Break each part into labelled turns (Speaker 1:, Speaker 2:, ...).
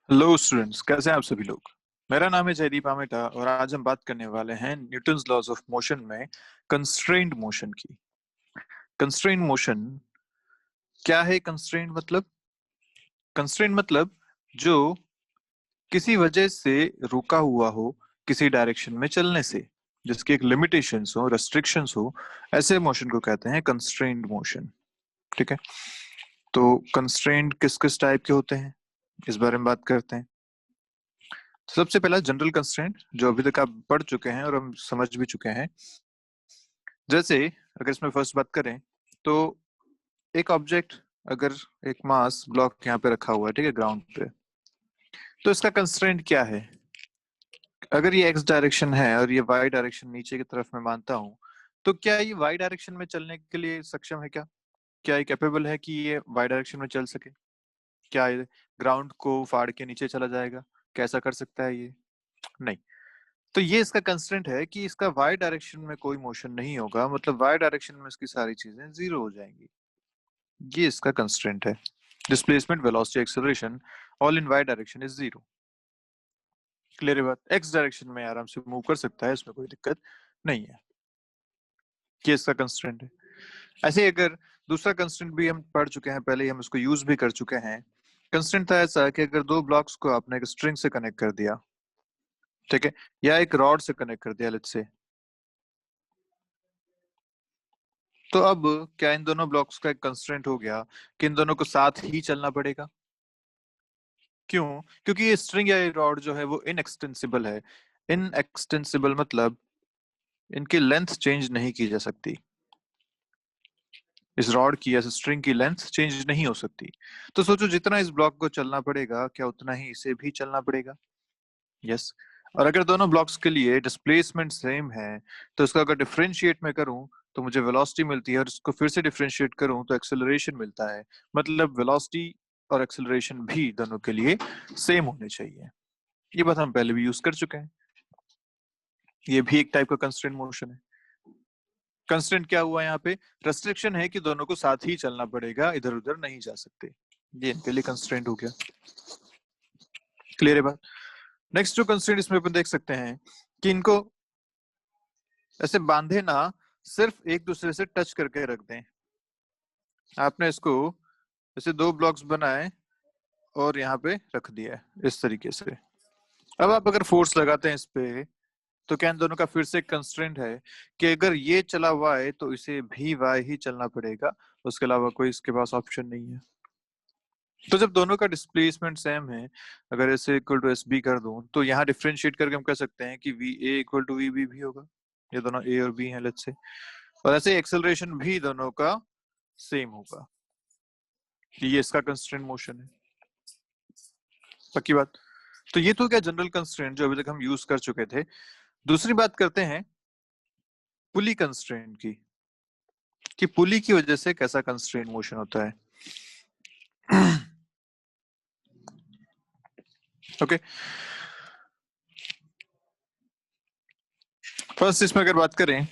Speaker 1: Hello students, कैसे हैं आप सभी लोग। मेरा नाम है जयदीप आमेटा और आज हम बात करने वाले हैं न्यूटन्स लॉज ऑफ मोशन में कंस्ट्रेन्ड मोशन की। कंस्ट्रेन्ड मोशन क्या है? कंस्ट्रेन्ड मतलब जो किसी वजह से रुका हुआ हो, किसी डायरेक्शन में चलने से, जिसकी एक लिमिटेशंस हो, रेस्ट्रिक्शंस हो, ऐसे मोशन को कहते हैं कंस्ट्रेन्ड मोशन। ठीक है, तो कंस्ट्रेन्ड किस किस टाइप के होते हैं इस बारे में बात करते हैं। सबसे पहला जनरल कंस्ट्रेंट जो अभी तक आप पढ़ चुके हैं और हम समझ भी चुके हैं। जैसे अगर इसमें फर्स्ट बात करें तो एक ऑब्जेक्ट, अगर एक मास ब्लॉक यहाँ पे रखा हुआ है, ठीक है, ग्राउंड पे, तो इसका कंस्ट्रेंट क्या है? अगर ये एक्स डायरेक्शन है और ये वाई डायरेक्शन नीचे की तरफ मैं मानता हूँ, तो क्या ये वाई डायरेक्शन में चलने के लिए सक्षम है? क्या ये कैपेबल है कि ये वाई डायरेक्शन में चल सके? क्या ये ग्राउंड को फाड़ के नीचे चला जाएगा? कैसा कर सकता है ये? नहीं। तो ये इसका कंस्ट्रेंट है कि इसका वाई डायरेक्शन में कोई मोशन नहीं होगा, मतलब वाई डायरेक्शन में इसकी सारी चीजें जीरो हो जाएंगी। ये इसका कंस्ट्रेंट है। Displacement, velocity, acceleration all in y direction is zero. Clear है बात? एक्स डायरेक्शन में आराम से मूव कर सकता है, इसमें कोई दिक्कत नहीं है। ये इसका कंस्ट्रेंट है। ऐसे ही अगर दूसरा कंस्ट्रेंट भी हम पढ़ चुके हैं पहले ही, हम इसको यूज भी कर चुके हैं। कंस्ट्रेंट था ऐसा कि अगर दो ब्लॉक्स को आपने एक स्ट्रिंग से कनेक्ट कर दिया, ठीक है, या एक रॉड से कनेक्ट कर दिया लेट्स से, तो अब क्या इन दोनों ब्लॉक्स का एक कंस्ट्रेंट हो गया कि इन दोनों को साथ ही चलना पड़ेगा। क्यों? क्योंकि ये स्ट्रिंग या ये रॉड जो है वो इनएक्सटेंसिबल है। इनएक्सटेंसिबल मतलब इनकी लेंथ चेंज नहीं की जा सकती। इस रॉड की या स्ट्रिंग की लेंथ चेंज नहीं हो सकती। तो सोचो, जितना इस ब्लॉक को चलना पड़ेगा, क्या उतना ही इसे भी चलना पड़ेगा? यस। और अगर दोनों ब्लॉक्स के लिए डिस्प्लेसमेंट सेम है, तो इसका अगर डिफरेंशिएट मैं करूं तो मुझे वेलोसिटी मिलती है, और इसको फिर से डिफरेंशिएट करूं तो एक्सेलरेशन मिलता है। मतलब वेलोसिटी और एक्सेलरेशन भी दोनों के लिए सेम होने चाहिए। ये बात हम पहले भी यूज कर चुके हैं। ये भी एक टाइप का कंस्ट्रेंट मोशन है। कंस्ट्रेंट क्या हुआ यहाँ पे? रेस्ट्रिक्शन है कि दोनों को साथ ही चलना पड़ेगा, इधर उधर नहीं जा सकते। ये इनके लिए कंस्ट्रेंट हो गया। क्लियर है बात? नेक्स्ट जो कंस्ट्रेंट इसमें अपन देख सकते हैं कि इनको ऐसे बांधे ना, सिर्फ एक दूसरे से टच करके रख दें। आपने इसको ऐसे दो ब्लॉक्स बनाए और यहाँ पे रख दिया है इस तरीके से। अब आप अगर फोर्स लगाते हैं इस पे, तो क्या इन दोनों का फिर से कंस्ट्रेंट है कि अगर ये चला वाई तो इसे भी वाई ही चलना पड़ेगा, उसके अलावा कोई इसके पास ऑप्शन नहीं है। तो जब दोनों का डिस्प्लेसमेंट सेम है, अगर इसे इक्वल टू एस बी कर दूं, तो यहाँ डिफरेंशिएट करके हम कह सकते हैं कि V A equal to V B भी होगा। ये दोनों ए और बी हैं लेट्स से। और ऐसे एक्सेलरेशन भी दोनों का सेम होगा। ये इसका कंस्ट्रेंट मोशन है। पक्की बात? तो ये तो क्या जनरल कंस्ट्रेंट जो अभी तक हम यूज कर चुके थे। दूसरी बात करते हैं पुली कंस्ट्रेंट की, कि पुली की वजह से कैसा कंस्ट्रेंट मोशन होता है। ओके, फर्स्ट इसमें अगर बात करें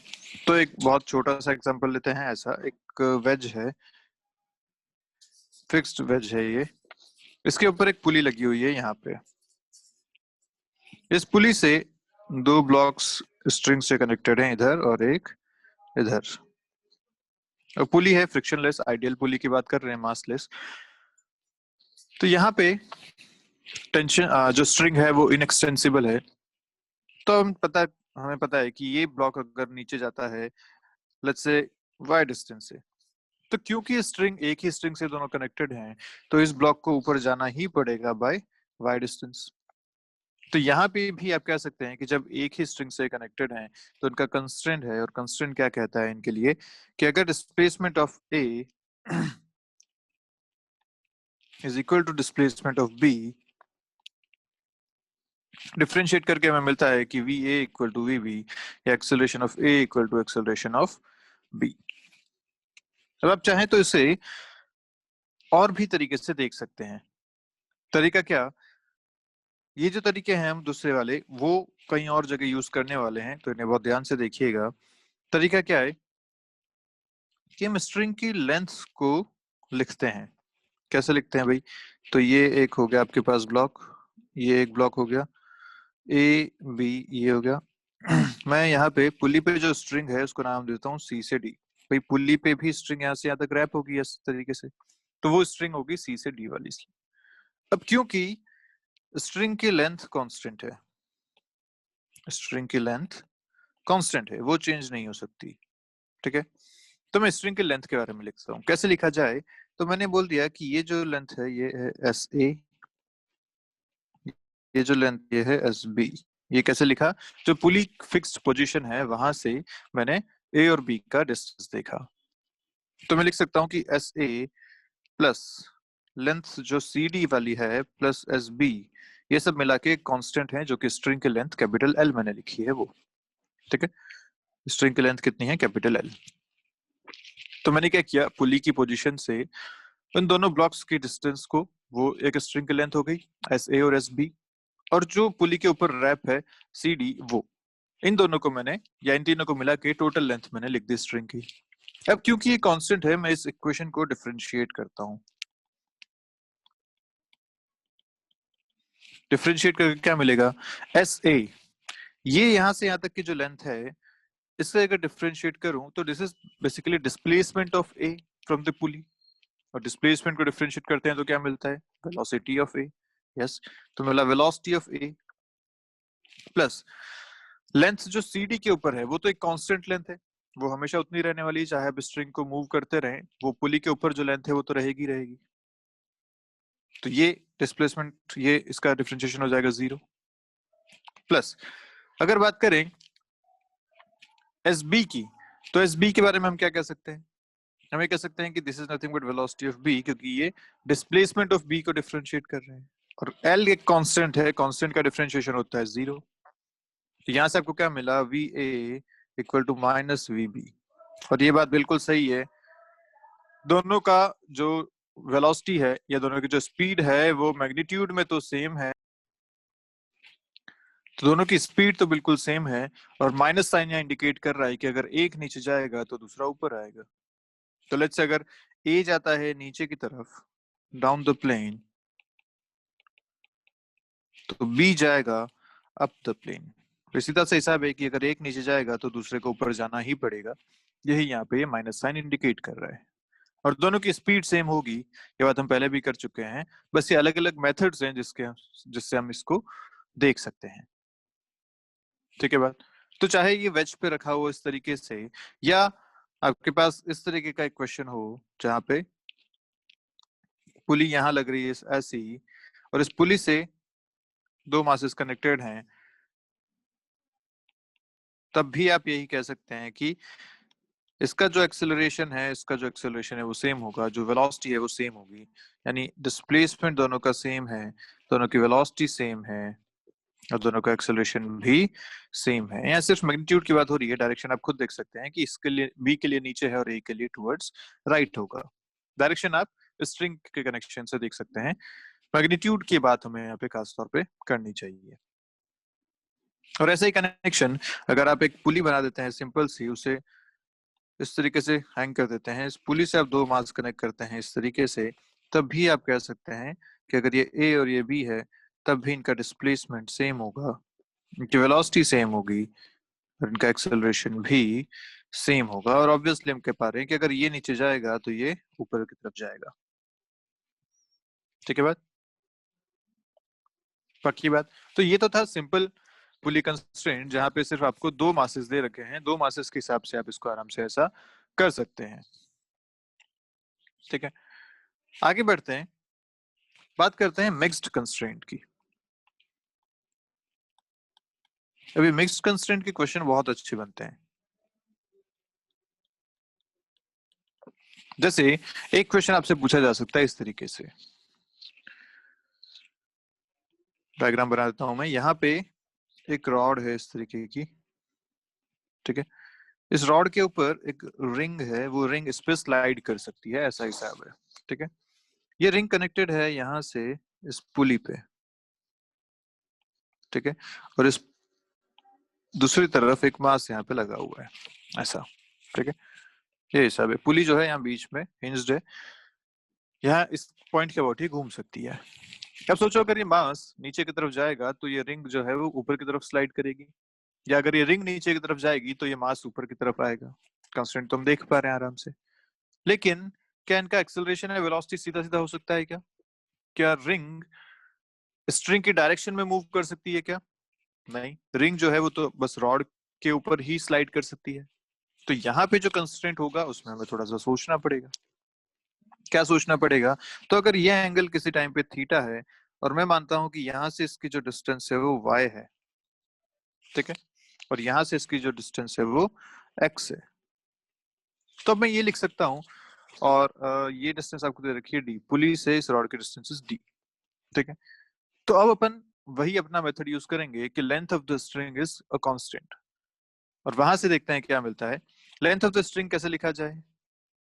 Speaker 1: तो एक बहुत छोटा सा एग्जांपल लेते हैं। ऐसा एक वेज है, फिक्स्ड वेज है ये, इसके ऊपर एक पुली लगी हुई है यहाँ पे। इस पुली से दो ब्लॉक्स स्ट्रिंग से कनेक्टेड हैं, इधर और एक इधर। और पुली है फ्रिक्शनलेस, आइडियल पुली की बात कर रहे हैं, मासलेस। तो यहाँ पे टेंशन जो स्ट्रिंग है वो इनएक्सटेंसिबल है। तो हमें पता है कि ये ब्लॉक अगर नीचे जाता है लेट्स से वाई डिस्टेंस से, तो क्योंकि स्ट्रिंग एक ही स्ट्रिंग से दोनों कनेक्टेड हैं, तो इस ब्लॉक को ऊपर जाना ही पड़ेगा बाय वाई डिस्टेंस। तो यहाँ पे भी आप कह सकते हैं कि जब एक ही स्ट्रिंग से कनेक्टेड हैं तो इनका कंस्ट्रेंट है, और कंस्ट्रेंट क्या कहता है इनके लिए कि अगर displacement of A is equal to displacement of B, differentiate करके हमें मिलता है कि V A equal to V B, या acceleration of A equal to acceleration of B. अब आप चाहें तो इसे और भी तरीके से देख सकते हैं। तरीका क्या? ये जो तरीके हैं हम दूसरे वाले, वो कहीं और जगह यूज करने वाले हैं, तो इन्हें बहुत ध्यान से देखिएगा। तरीका क्या है कि हम स्ट्रिंग की लेंथ को लिखते हैं। कैसे लिखते हैं भाई? तो ये एक हो गया आपके पास ब्लॉक, ये एक ब्लॉक हो गया, ए बी ये हो गया। मैं यहाँ पे पुली पे जो स्ट्रिंग है उसको नाम देता हूँ सी से डी। भाई पुली पे भी स्ट्रिंग यहाँ से यहाँ तक रैप होगी इस तरीके से, तो वो स्ट्रिंग होगी सी से डी वाली। अब क्योंकि स्ट्रिंग की लेंथ कांस्टेंट है, स्ट्रिंग की लेंथ कांस्टेंट है, वो चेंज नहीं हो सकती, ठीक है। तो मैं स्ट्रिंग की लेंथ के बारे में लिखता हूँ, कैसे लिखा जाए। तो मैंने बोल दिया कि ये जो लेंथ है ये है एस ए, ये जो लेंथ ये है एस बी। ये कैसे लिखा, जो पुली फिक्स्ड पोजीशन है वहां से मैंने ए और बी का डिस्टेंस देखा। तो मैं लिख सकता हूँ कि एस ए प्लस लेंथ जो सी डी वाली है प्लस एस बी, ये सब मिला के कांस्टेंट है जो कि स्ट्रिंग की लेंथ कैपिटल एल मैंने लिखी है वो, ठीक है। स्ट्रिंग की लेंथ कितनी है, कैपिटल एल। तो मैंने क्या किया, पुली की पोजीशन से उन दोनों ब्लॉक्स की डिस्टेंस को, वो एक स्ट्रिंग की लेंथ हो गई एस ए और एस बी, और जो पुली के ऊपर रैप है सी डी, वो इन दोनों को मैंने, या इन तीनों को मिला के टोटल लेंथ मैंने लिख दी स्ट्रिंग की। अब क्योंकि ये कांस्टेंट है, मैं इस इक्वेशन को डिफरेंशिएट करता हूँ। डिफरेंशिएट करके क्या मिलेगा, एस ए, ये यहां से यहां तक की जो लेंथ है, इससे अगर डिफरेंशिएट करूं तो this is basically displacement of A from the पुली। और डिस्प्लेसमेंट को डिफरेंशिएट करते हैं तो क्या मिलता है, वेलोसिटी ऑफ ए। यस, तो मिला velocity of A plus length जो सी डी के ऊपर है वो तो एक कांस्टेंट लेंथ है, वो हमेशा उतनी रहने वाली है चाहे आप स्ट्रिंग को मूव करते रहें, वो पुली के ऊपर जो लेंथ है वो तो रहेगी रहेगी। तो ये डिस्प्लेसमेंट, ये इसका डिफरेंशिएशन हो जाएगा 0 प्लस, अगर बात करें एस बी की, तो एस बी के बारे में हम क्या कह सकते हैं, हम ये कह सकते हैं कि this is nothing but velocity of B, क्योंकि ये डिस्प्लेसमेंट ऑफ बी को डिफरेंशिएट कर रहे हैं, और एल एक कांस्टेंट है, कांस्टेंट का डिफरेंशिएशन होता है 0। तो यहां से आपको क्या मिला, V A equal to minus V B. और ये बात बिल्कुल सही है, दोनों का जो वेलोसिटी है या दोनों की जो स्पीड है वो मैग्नीट्यूड में तो सेम है, तो दोनों की स्पीड तो बिल्कुल सेम है, और माइनस साइन यहाँ इंडिकेट कर रहा है कि अगर एक नीचे जाएगा तो दूसरा ऊपर आएगा। तो लेट्स से अगर ए जाता है नीचे की तरफ डाउन द प्लेन, तो बी जाएगा अप द प्लेन। तो सीधा सा हिसाब है कि अगर एक नीचे जाएगा तो दूसरे को ऊपर जाना ही पड़ेगा, यही यहाँ पे माइनस साइन इंडिकेट कर रहा है। और दोनों की स्पीड सेम होगी, ये बात हम पहले भी कर चुके हैं, बस ये अलग अलग मेथड्स हैं जिससे हम इसको देख सकते हैं, ठीक है बात। तो चाहे ये वेज पे रखा हो इस तरीके से, या आपके पास इस तरीके का एक क्वेश्चन हो जहां पे पुली यहां लग रही है ऐसी, और इस पुली से दो मासेस कनेक्टेड हैं, तब भी आप यही कह सकते हैं कि इसका जो एक्सेलरेशन है, इसका जो एक्सेलरेशन है वो सेम होगा, जो वेलोसिटी है वो सेम होगी, यानी डिस्प्लेसमेंट दोनों का सेम है, दोनों की वेलोसिटी सेम है, और दोनों का एक्सेलरेशन भी सेम है। यहाँ सिर्फ मैग्नीट्यूड की बात हो रही है, डायरेक्शन आप खुद देख सकते हैं कि इसके लिए बी के लिए नीचे है और ए के लिए टुवर्ड्स राइट होगा। डायरेक्शन आप स्ट्रिंग के कनेक्शन से देख सकते हैं, मैग्नीट्यूड की बात हमें यहाँ पे खासतौर पे करनी चाहिए। और ऐसा ही कनेक्शन अगर आप एक पुली बना देते हैं सिंपल सी, उसे इस तरीके से हैंग कर देते हैं, इस पुली से आप दो मास कनेक्ट करते हैं इस तरीके से, तब भी आप कह सकते हैं कि अगर ये ए और ये बी है तब भी इनका डिस्प्लेसमेंट सेम होगा, इनकी वेलोसिटी सेम होगी, और इनका एक्सेलरेशन भी सेम होगा। और ऑब्वियसली हम कह पा रहे हैं कि अगर ये नीचे जाएगा तो ये ऊपर की तरफ जाएगा, ठीक है बात, पक्की बात। तो ये तो था सिंपल पुली कंस्ट्रेंट, जहां पे सिर्फ आपको दो मासेस दे रखे हैं, दो मासेस के हिसाब से आप इसको आराम से ऐसा कर सकते हैं, ठीक है। आगे बढ़ते हैं, बात करते हैं मिक्स्ड कंस्ट्रेंट की। अभी मिक्स्ड कंस्ट्रेंट के क्वेश्चन बहुत अच्छे बनते हैं। जैसे एक क्वेश्चन आपसे पूछा जा सकता है इस तरीके से, डायग्राम बना देता हूं मैं, यहाँ पे एक रॉड है इस तरीके की, ठीक है। इस रॉड के ऊपर एक रिंग है, वो रिंग इस पे स्लाइड कर सकती है, ऐसा हिसाब है, ठीक है। ये रिंग कनेक्टेड है यहाँ से इस पुली पे, ठीक है, और इस दूसरी तरफ एक मास यहाँ पे लगा हुआ है, ऐसा, ठीक है। ये हिसाब है, पुली जो है यहाँ बीच में हिंज्ड है, यहाँ इस पॉइंट के अबाउट ही घूम सकती है। अब सोचो अगर ये मास नीचे की तरफ जाएगा तो ये रिंग जो है वो ऊपर की तरफ स्लाइड करेगी, या अगर ये रिंग नीचे की तरफ जाएगी तो ये मास ऊपर की तरफ आएगा। कांस्टेंट तो हम देख पा रहे हैं आराम से। लेकिन क्या इनका एक्सेलरेशन या वेलोसिटी सीधा सीधा हो सकता है क्या? क्या रिंग स्ट्रिंग की डायरेक्शन में मूव कर सकती है क्या? नहीं, रिंग जो है वो तो बस रॉड के ऊपर ही स्लाइड कर सकती है। तो यहाँ पे जो कंस्ट्रेंट होगा उसमें हमें थोड़ा सा सोचना पड़ेगा। क्या सोचना पड़ेगा? तो अगर यह एंगल किसी टाइम पे थीटा है और मैं मानता हूं कि यहाँ से इसकी जो डिस्टेंस है वो y है, ठीक है, और यहाँ से इसकी जो डिस्टेंस है वो x है, तो अब मैं ये लिख सकता हूँ, और ये डिस्टेंस आपको दे रखी है d, पुली से इस रॉड की डिस्टेंस इज d, ठीक है। तो अब अपन वही अपना मेथड यूज करेंगे कि length of the string is a constant, और वहां से देखते हैं क्या मिलता है। लेंथ ऑफ द स्ट्रिंग कैसे लिखा जाए?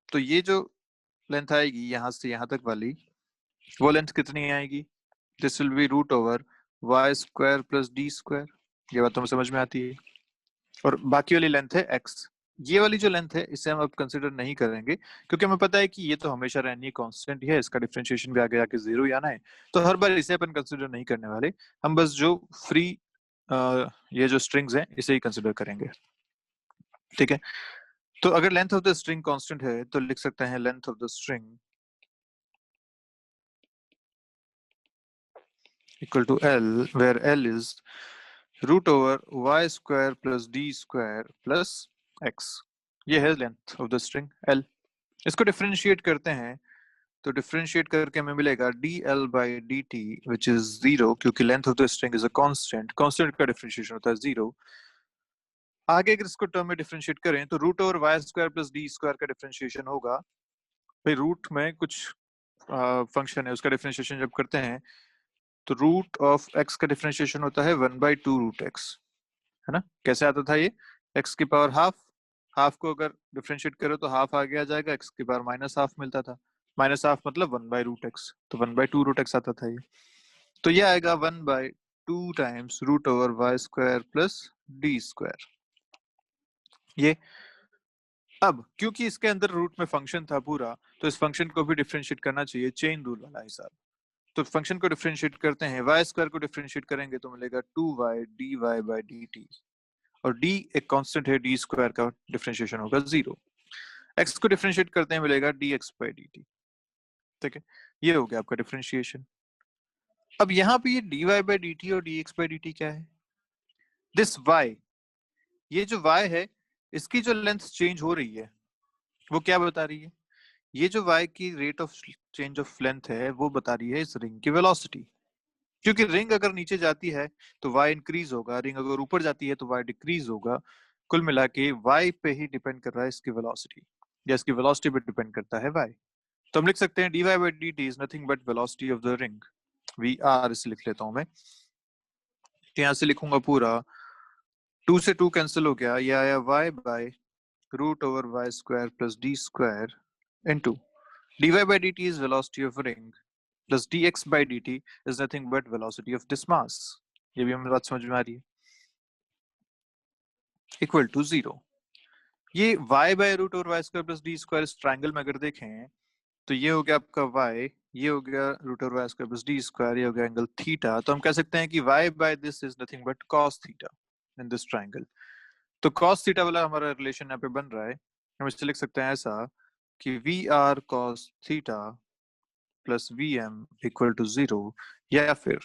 Speaker 1: तो ये जो लेंथ आएगी यहाँ से यहाँ तक वाली, वो लेंथ कितनी आएगी? This will be root over Y square plus D square. ये बात तो समझ में आती है। और बाकी वाली लेंथ है x। ये वाली जो लेंथ है इसे हम अब कंसिडर नहीं करेंगे, क्योंकि हमें पता है कि ये तो हमेशा रहनी है, कांस्टेंट ही है, इसका डिफरेंशिएशन भी आगे आके जीरो ही आना है। तो हर बार इसे अपन कंसिडर नहीं करने वाले, हम बस जो फ्री ये जो स्ट्रिंग्स हैं इसे ही कंसिडर करेंगे, ठीक है। तो अगर length of the string constant है तो लिख सकते हैं length of the string equal to L, where L is root over Y square plus D square plus X. ये है length of the string L। इसको डिफरेंशिएट करते हैं तो डिफरेंशिएट करके हमें मिलेगा D L by D T which is zero, क्योंकि length of the string is a constant, constant का डिफरेंशिएशन होता है जीरो। आगे अगर इसको टर्म में डिफरेंशिएट करें तो root over Y square plus D square का डिफरेंशिएशन होगा, भाई रूट में कुछ फंक्शन है उसका डिफरेंशिएशन जब करते हैं तो रूट ऑफ एक्स का डिफरेंशिएशन होता है 1/2 रूट एक्स, है ना। कैसे आता था ये? एक्स की पावर हाफ, हाफ को अगर डिफरेंशिएट करो तो हाफ आगे आ जाएगा, एक्स की पावर माइनस हाफ मिलता था, माइनस हाफ मतलब 1/√x, तो 1/2 रूट एक्स आता था ये। तो ये आएगा 1/2 times root over Y square plus D square. ये अब क्योंकि इसके अंदर रूट में फंक्शन था पूरा, तो इस फंक्शन को भी डिफरेंशिएट करना चाहिए चेन रूल वाला हिसाब। तो फंक्शन को डिफरेंशिएट करते हैं, वाई स्क्वायर को डिफरेंशिएट करेंगे तो मिलेगा 2y dy by D T, और d एक कांस्टेंट है, डी स्क्वायर का डिफरेंशिएशन होगा जीरो। x को डिफरेंशिएट करते हैं मिलेगा dx बाई डी टी, ठीक है। ये हो गया आपका डिफरेंशिएशन। अब यहाँ पे ये dy बाई डी टी और dx बाई डी टी क्या है? दिस y, ये जो y है इसकी जो लेंथ चेंज हो रही है वो क्या बता रही है? ये जो y की rate of change of length है वो बता रही है इस रिंग की वेलोसिटी। क्योंकि रिंग अगर नीचे जाती है तो y इंक्रीज होगा, रिंग अगर ऊपर जाती है तो y डिक्रीज होगा। कुल मिला के y पे ही डिपेंड कर रहा है इसकी वेलोसिटी, या इसकी वेलोसिटी पे डिपेंड करता है y। तो हम लिख सकते हैं dy by dt is nothing but velocity of the ring, vr इसे लिख लेता हूं मैं। यहाँ से लिखूंगा पूरा, 2 से 2 कैंसिल हो गया, ये आया y by root over Y square plus D square into dy by dt is velocity of ring plus dx by dt is nothing but velocity of this mass। ये भी हमें बात समझ में आ रही है। Equal to zero. ये y by root over Y square plus D square इस ट्रायंगल में अगर देखें तो ये हो गया आपका y, ये हो गया root over Y square plus D square, ये हो गया एंगल थीटा। तो हम कह सकते हैं कि y by this is nothing but cos theta in this triangle. तो cos थीटा वाला हमारा रिलेशन यहाँ पे बन रहा है, हम इसे लिख सकते हैं ऐसा कि V R cos theta plus V M equal to zero, या फिर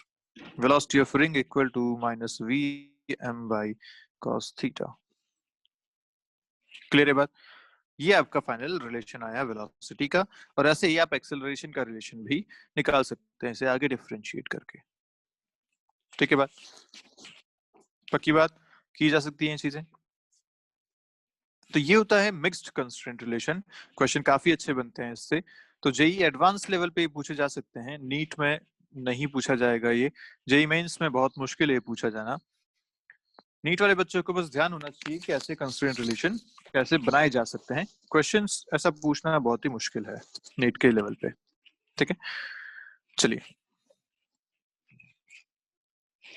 Speaker 1: velocity of ring equal to minus V M by cos theta. Clear है बात? ये आपका फाइनल रिलेशन आया वेलोसिटी का, और ऐसे ही आप एक्सेलरेशन का रिलेशन भी निकाल सकते हैं इसे आगे डिफरेंशिएट करके। ठीक है बात? पक्की बात? की जा सकती है चीजें। तो ये होता है मिक्स्ड कंस्ट्रेंट रिलेशन। क्वेश्चन काफी अच्छे बनते हैं इससे। तो जेई एडवांस लेवल पे पूछे जा सकते हैं, नीट में नहीं पूछा जाएगा ये, जेई मेंस में बहुत मुश्किल है पूछा जाना। नीट वाले बच्चों को बस ध्यान होना चाहिए कि ऐसे कंस्ट्रेंट रिलेशन कैसे बनाए जा सकते हैं। क्वेश्चंस ऐसा पूछना बहुत ही मुश्किल है नीट के लेवल पे। ठीक है, चलिए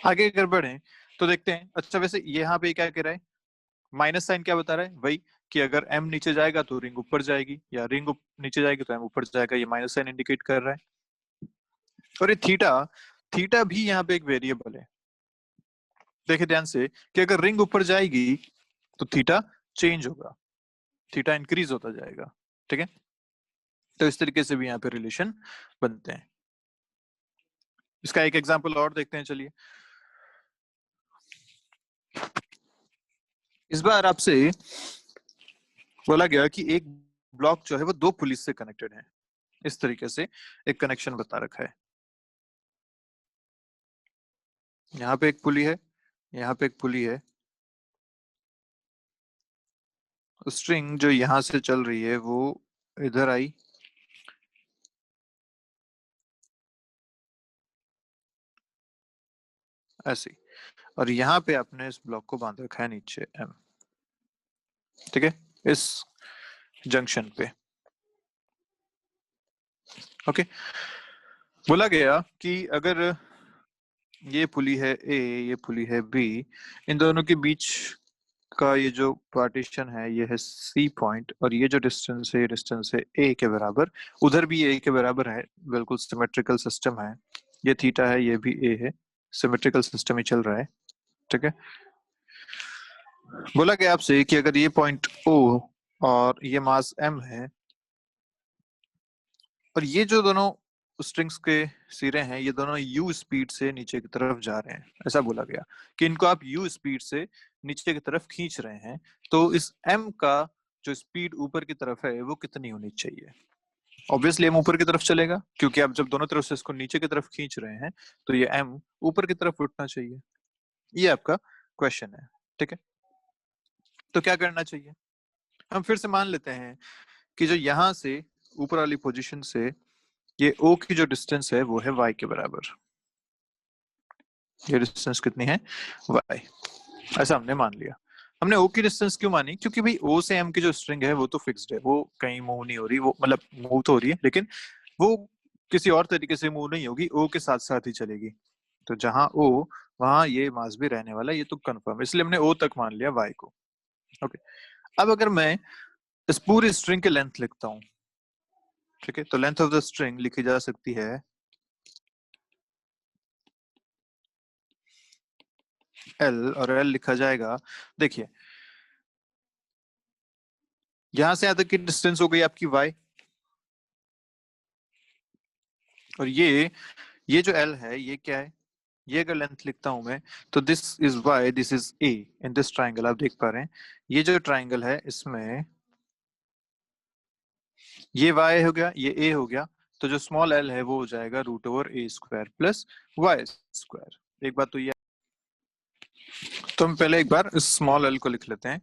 Speaker 1: आगे अगर बढ़े तो देखते हैं। अच्छा वैसे यहाँ पे क्या कह रहा है? माइनस साइन क्या बता रहा है? वही कि अगर m नीचे जाएगा तो रिंग ऊपर जाएगी, या रिंग नीचे जाएगी तो m ऊपर जाएगा, ये माइनस साइन इंडिकेट कर रहा है। और ये थीटा, थीटा भी यहाँ पे एक वेरिएबल है। देखिए ध्यान से कि अगर रिंग ऊपर जाएगी तो थीटा चेंज होगा, थीटा इंक्रीज होता जाएगा। ठीक है, तो इस तरीके से भी यहाँ पे रिलेशन बनते हैं। इसका एक एग्जांपल और देखते हैं, चलिए। इस बार आपसे बोला गया कि एक ब्लॉक जो है वो दो पुलिस से कनेक्टेड है। इस तरीके से एक कनेक्शन बता रखा है। यहाँ पे एक पुली है, यहाँ पे एक पुली है। स्ट्रिंग जो यहां से चल रही है वो इधर आई, ऐसे, और यहाँ पे आपने इस ब्लॉक को बांध रखा है नीचे एम। ठीक है, इस जंक्शन पे। ओके, बोला गया कि अगर ये पुली है ए, ये पुली है बी, इन दोनों के बीच का ये जो पार्टीशन है ये है सी पॉइंट, और ये जो डिस्टेंस है, ये डिस्टेंस है ए के बराबर, उधर भी ए के बराबर है, बिल्कुल सिमेट्रिकल सिस्टम है। ये थीटा है, ये भी ए है, सिमेट्रिकल सिस्टम ही चल रहा है। ठीक है, बोला गया आपसे कि अगर ये पॉइंट ओ और ये मास एम है, और ये जो दोनों स्ट्रिंग्स के सिरे हैं ये दोनों यू स्पीड से नीचे की तरफ जा रहे हैं, ऐसा बोला गया कि इनको आप यू स्पीड से नीचे की तरफ खींच रहे हैं, तो इस एम का जो स्पीड ऊपर की तरफ है वो कितनी होनी चाहिए। ऑब्वियसली एम ऊपर की तरफ चलेगा, क्योंकि आप जब दोनों तरफ से इसको नीचे की तरफ खींच रहे हैं तो ये एम ऊपर की तरफ उठना चाहिए। ये आपका क्वेश्चन है। ठीक है, तो क्या करना चाहिए, हम फिर से मान लेते हैं कि जो यहां से ऊपर वाली पोजीशन से ये ओ की जो डिस्टेंस है वो है y के बराबर। ये डिस्टेंस कितनी है, y, ऐसा हमने मान लिया। हमने ओ की डिस्टेंस क्यों मानी, क्योंकि भाई ओ से एम की जो स्ट्रिंग है वो तो फिक्स्ड है, वो कहीं मूव नहीं हो रही, वो मतलब मूव तो हो रही है लेकिन वो किसी और तरीके से मूव नहीं होगी, ओ के साथ साथ ही चलेगी। तो जहां ओ वहां ये मास भी रहने वाला है, ये तो कंफर्म, इसलिए हमने ओ तक मान लिया y को। ओके, अब अगर मैं इस पूरी स्ट्रिंग की लेंथ लिखता हूँ, ठीक है, तो लेंथ ऑफ द स्ट्रिंग लिखी जा सकती है एल, और एल लिखा जाएगा, देखिए यहां से यहां तक की डिस्टेंस हो गई आपकी y, और ये जो एल है ये क्या है, ये अगर लेंथ लिखता हूं मैं, तो this is y, this is a in this triangle. आप देख पा रहे हैं ये जो ट्राइंगल है इसमें ये y हो गया, ये a हो गया, तो जो स्मॉल l है वो हो जाएगा root over a square plus y square. एक बात तो ये, तो हम पहले एक बार स्मॉल l को लिख लेते हैं।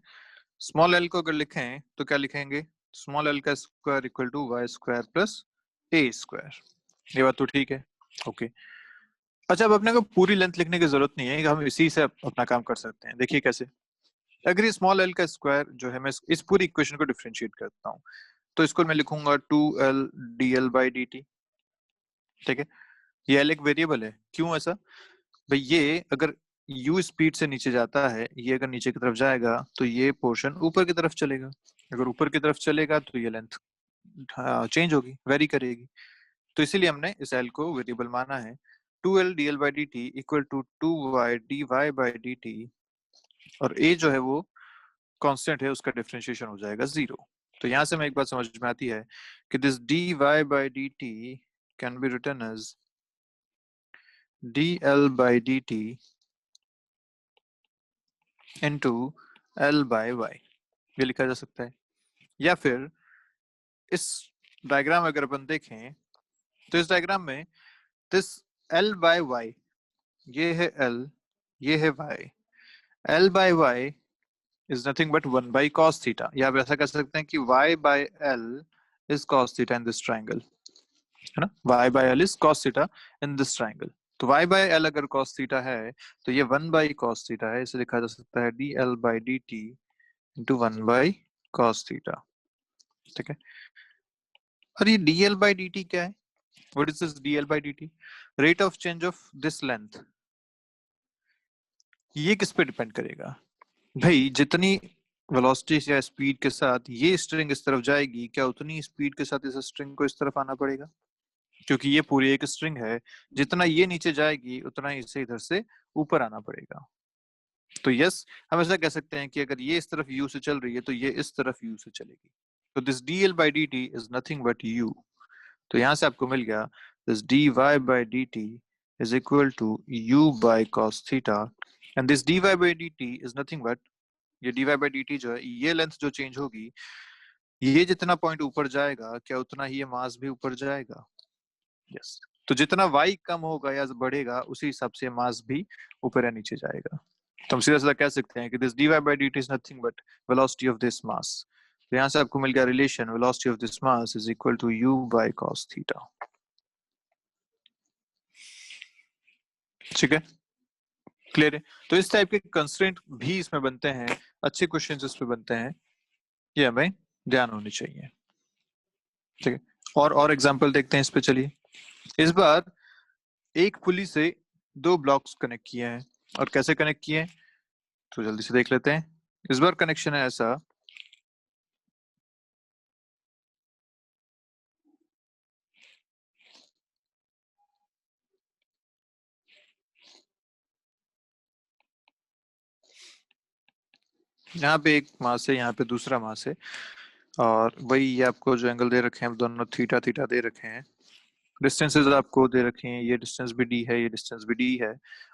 Speaker 1: स्मॉल l को अगर लिखें तो क्या लिखेंगे, स्मॉल l का square equal to y square plus a square. ये बात तो ठीक है। ओके, अच्छा अब अपने को पूरी लेंथ लिखने की जरूरत नहीं है, हम इसी से अपना काम कर सकते हैं। देखिए कैसे, अगर ये स्मॉल एल का स्क्वायर जो है, मैं इस पूरी इक्वेशन को डिफरेंशिएट करता हूँ, तो इसको मैं लिखूंगा 2l dl बाई dt। ठीक है, ये एल एक वेरिएबल है, क्यों ऐसा, भाई ये अगर u स्पीड से नीचे जाता है, ये अगर नीचे की तरफ जाएगा तो ये पोर्शन ऊपर की तरफ चलेगा, अगर ऊपर की तरफ चलेगा तो ये लेंथ चेंज होगी, वेरी करेगी। तो इसीलिए हमने इस एल को वेरिएबल माना है। 2l dl by dt equal to 2y dy by dt, और a जो है वो कांस्टेंट है, उसका डिफरेंशिएशन हो जाएगा 0। तो यहां से हमें एक बात समझ में आती है कि this dy by dt can be written as dl by dt into l by y, ये लिखा जा सकता है। या फिर इस डायग्राम अगर अपन देखें तो इस डायग्राम में दिस l बाई y, ये है l, ये है y, l by y is nothing but 1 by cos theta, या आप ऐसा कर सकते हैं कि y by l is cos theta in this triangle, है ना, y by l is cos theta in this triangle। तो y by l अगर cos theta है तो ये 1 by cos theta है, इसे लिखा जा सकता है dl by dt into 1 by cos theta। ठीक है, और ये dl by dt क्या है, what is this dl by dt, rate of change of this length। ये किस पे डिपेंड करेगा, भाई जितनी वेलोसिटी या स्पीड के साथ ये स्ट्रिंग इस तरफ जाएगी, क्या उतनी स्पीड के साथ इस स्ट्रिंग को इस तरफ आना पड़ेगा। क्योंकि ये पूरी एक स्ट्रिंग है, जितना ये नीचे जाएगी उतना ही इसे इधर से ऊपर आना पड़ेगा। तो यस, हम ऐसा कह सकते हैं कि अगर ये इस तरफ u से चल रही है तो ये इस तरफ u से चलेगी। तो this dl by dt is nothing but u। तो यहां से आपको मिल गया this dy by dt is equal to u by cos theta, and this dy by dt is nothing but, ये dy by dt जो है, ये लेंथ जो चेंज होगी, ये जितना पॉइंट ऊपर जाएगा क्या उतना ही ये मास भी ऊपर जाएगा। यस, तो जितना y कम होगा या बढ़ेगा उसी हिसाब से मास भी ऊपर या नीचे जाएगा। तो हम सीधा सीधा कह सकते हैं कि this dy by dt is nothing but velocity of this mass. तो यहाँ से आपको मिल गया relation velocity of this mass is equal to u by cos theta. ठीक है, क्लियर है। तो इस टाइप के कंस्ट्रेंट भी इसमें बनते हैं, अच्छे क्वेश्चंस इस पे बनते हैं, ये हमें ध्यान होनी चाहिए। ठीक है, और एग्जांपल देखते हैं इस पे। चलिए, इस बार एक पुली से दो ब्लॉक्स कनेक्ट किए हैं, और कैसे कनेक्ट किए हैं तो जल्दी से देख लेते हैं। इस बार कनेक्शन है ऐसा, यहाँ पे एक मास है, यहाँ पे दूसरा मास है, और वही ये आपको जो एंगल दे रखे हैं दोनों थीटा थीटा दे रखे हैं। डिस्टेंसेस आपको दे रखे हैं, ये डिस्टेंस भी d है, ये डिस्टेंस भी d है,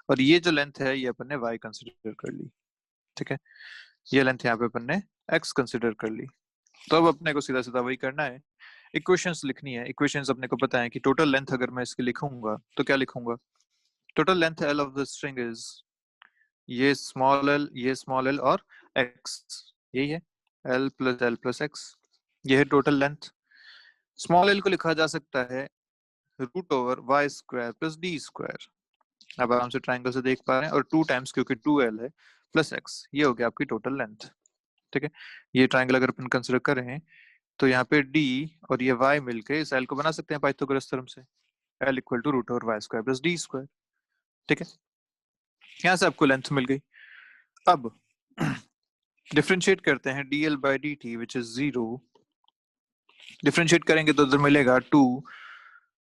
Speaker 1: और ये जो लेंथ है ये अपन ने y कंसिडर कर ली। ठीक है, ये लेंथ यहाँ पे अपन ने x कंसिडर कर ली। तो अब अपने को सीधा सीधा वही करना है, इक्वेशंस लिखनी है। इक्वेशंस अपने को पता है कि टोटल लेंथ अगर मैं इसकी लिखूंगा तो क्या लिखूंगा, total length l of the string is ये स्मॉल l और x, यही है l प्लस x, ये है टोटल लेंथ। स्मॉल l को लिखा जा सकता है root over Y square plus D square. अब आराम से ट्राइंगल से देख पा रहे हैं, और 2 टाइम्स क्योंकि 2l है प्लस x, ये हो गया आपकी टोटल लेंथ। ठीक है, ये ट्राइंगल अगर अपन कंसिडर कर रहे हैं तो यहाँ पे d और ये y मिलके इस l को बना सकते हैं पाइथागोरस थ्योरम से, l equal to root over Y square plus D square. ठीक है, यहाँ से आपको लेंथ मिल गई। अब डिफरेंशिएट करते हैं dl by dt which is 0। Differentiate करेंगे तो उधर मिलेगा 2,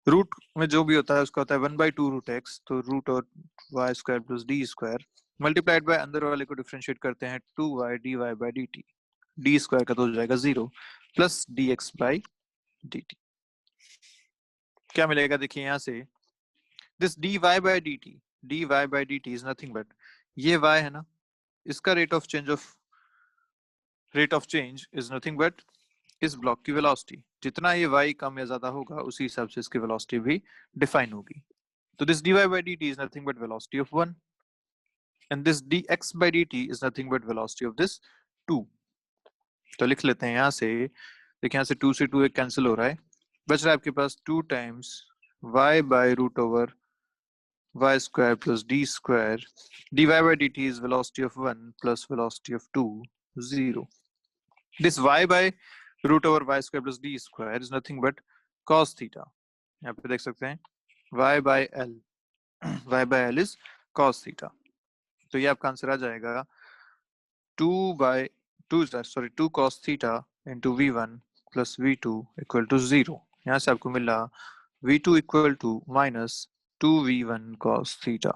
Speaker 1: रूट में जो भी होता है उसका होता है 1/2 रूट एक्स, तो रूट और y square plus D square multiplied by अंदर वाले को डिफरेंशिएट करते हैं 2y dy by D t, d square का तो हो जाएगा 0 plus d x by D t. क्या मिलेगा देखिए यहाँ से, this dy by D t is nothing but, ये y है ना, इसका rate of change is nothing but इस ब्लॉक की वेलोसिटी। जितना ये y कम या ज्यादा होगा उसी हिसाब से इसकी वेलोसिटी भी डिफाइन होगी। So this dy by dt is nothing but velocity of 1, and this dx by dt is nothing but velocity of this 2। तो लिख लेते हैं यहाँ से, देखिए यहाँ से 2 से 2 एक कैंसिल हो रहा है, बच रहा है आपके पास 2 times y by root over y square plus d square, dy by dt is velocity of 1 plus velocity of 2, 0। This y by root over y square plus d square is nothing but cos theta. यहाँ पे देख सकते हैं y by l is cos थीटा। तो ये आपका answer आ जाएगा 2 cos theta into v1 plus v2 equal to 0। यहाँ से आपको मिला v2 equal to minus 2v1 cos theta.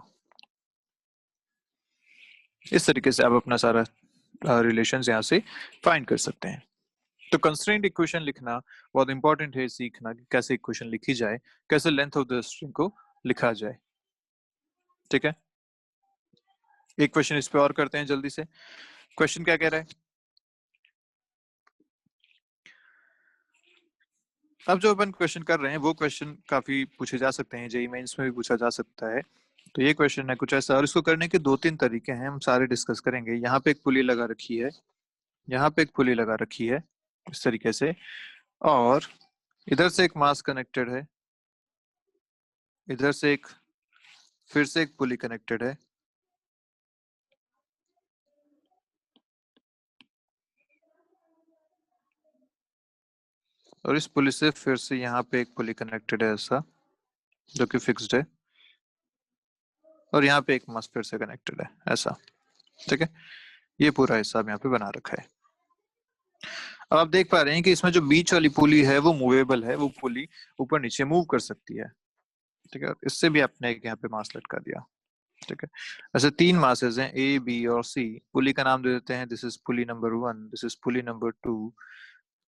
Speaker 1: इस तरीके से आप अपना सारा रिलेशंस यहाँ से फाइंड कर सकते हैं। तो कंस्ट्रेंट इक्वेशन लिखना बहुत इंपॉर्टेंट है, सीखना कि कैसे इक्वेशन लिखी जाए, कैसे लेंथ ऑफ द स्ट्रिंग को लिखा जाए। ठीक है, एक क्वेश्चन इस पे और करते हैं जल्दी से। क्वेश्चन क्या कह रहा है, अब जो अपन क्वेश्चन कर रहे हैं वो क्वेश्चन काफी पूछे जा सकते हैं, जेईई मेंस में भी पूछा जा सकता है। तो ये क्वेश्चन है कुछ ऐसा, और इसको करने के 2-3 तरीके हैं, हम सारे डिस्कस करेंगे। यहाँ पे एक पुली लगा रखी है, यहाँ पे एक पुली लगा रखी है इस तरीके से, और इधर से एक मास कनेक्टेड है, इधर से एक फिर से एक पुली कनेक्टेड है, और इस पुली से फिर से यहाँ पे एक पुली कनेक्टेड है ऐसा, जो कि फिक्स्ड है, और यहाँ पे एक मास फिर से कनेक्टेड है ऐसा। ठीक है, ये पूरा हिसाब यहाँ पे बना रखा है। अब आप देख पा रहे हैं कि इसमें जो बीच वाली पुली है वो मूवेबल है, वो पुली ऊपर नीचे मूव कर सकती है। ठीक है, इससे भी आपने एक यहाँ पे मास लटका दिया। ठीक है, ऐसे 3 मासेस हैं ए, बी और सी। पुली का नाम दे देते हैं, this is pulley number 1, this is pulley number 2,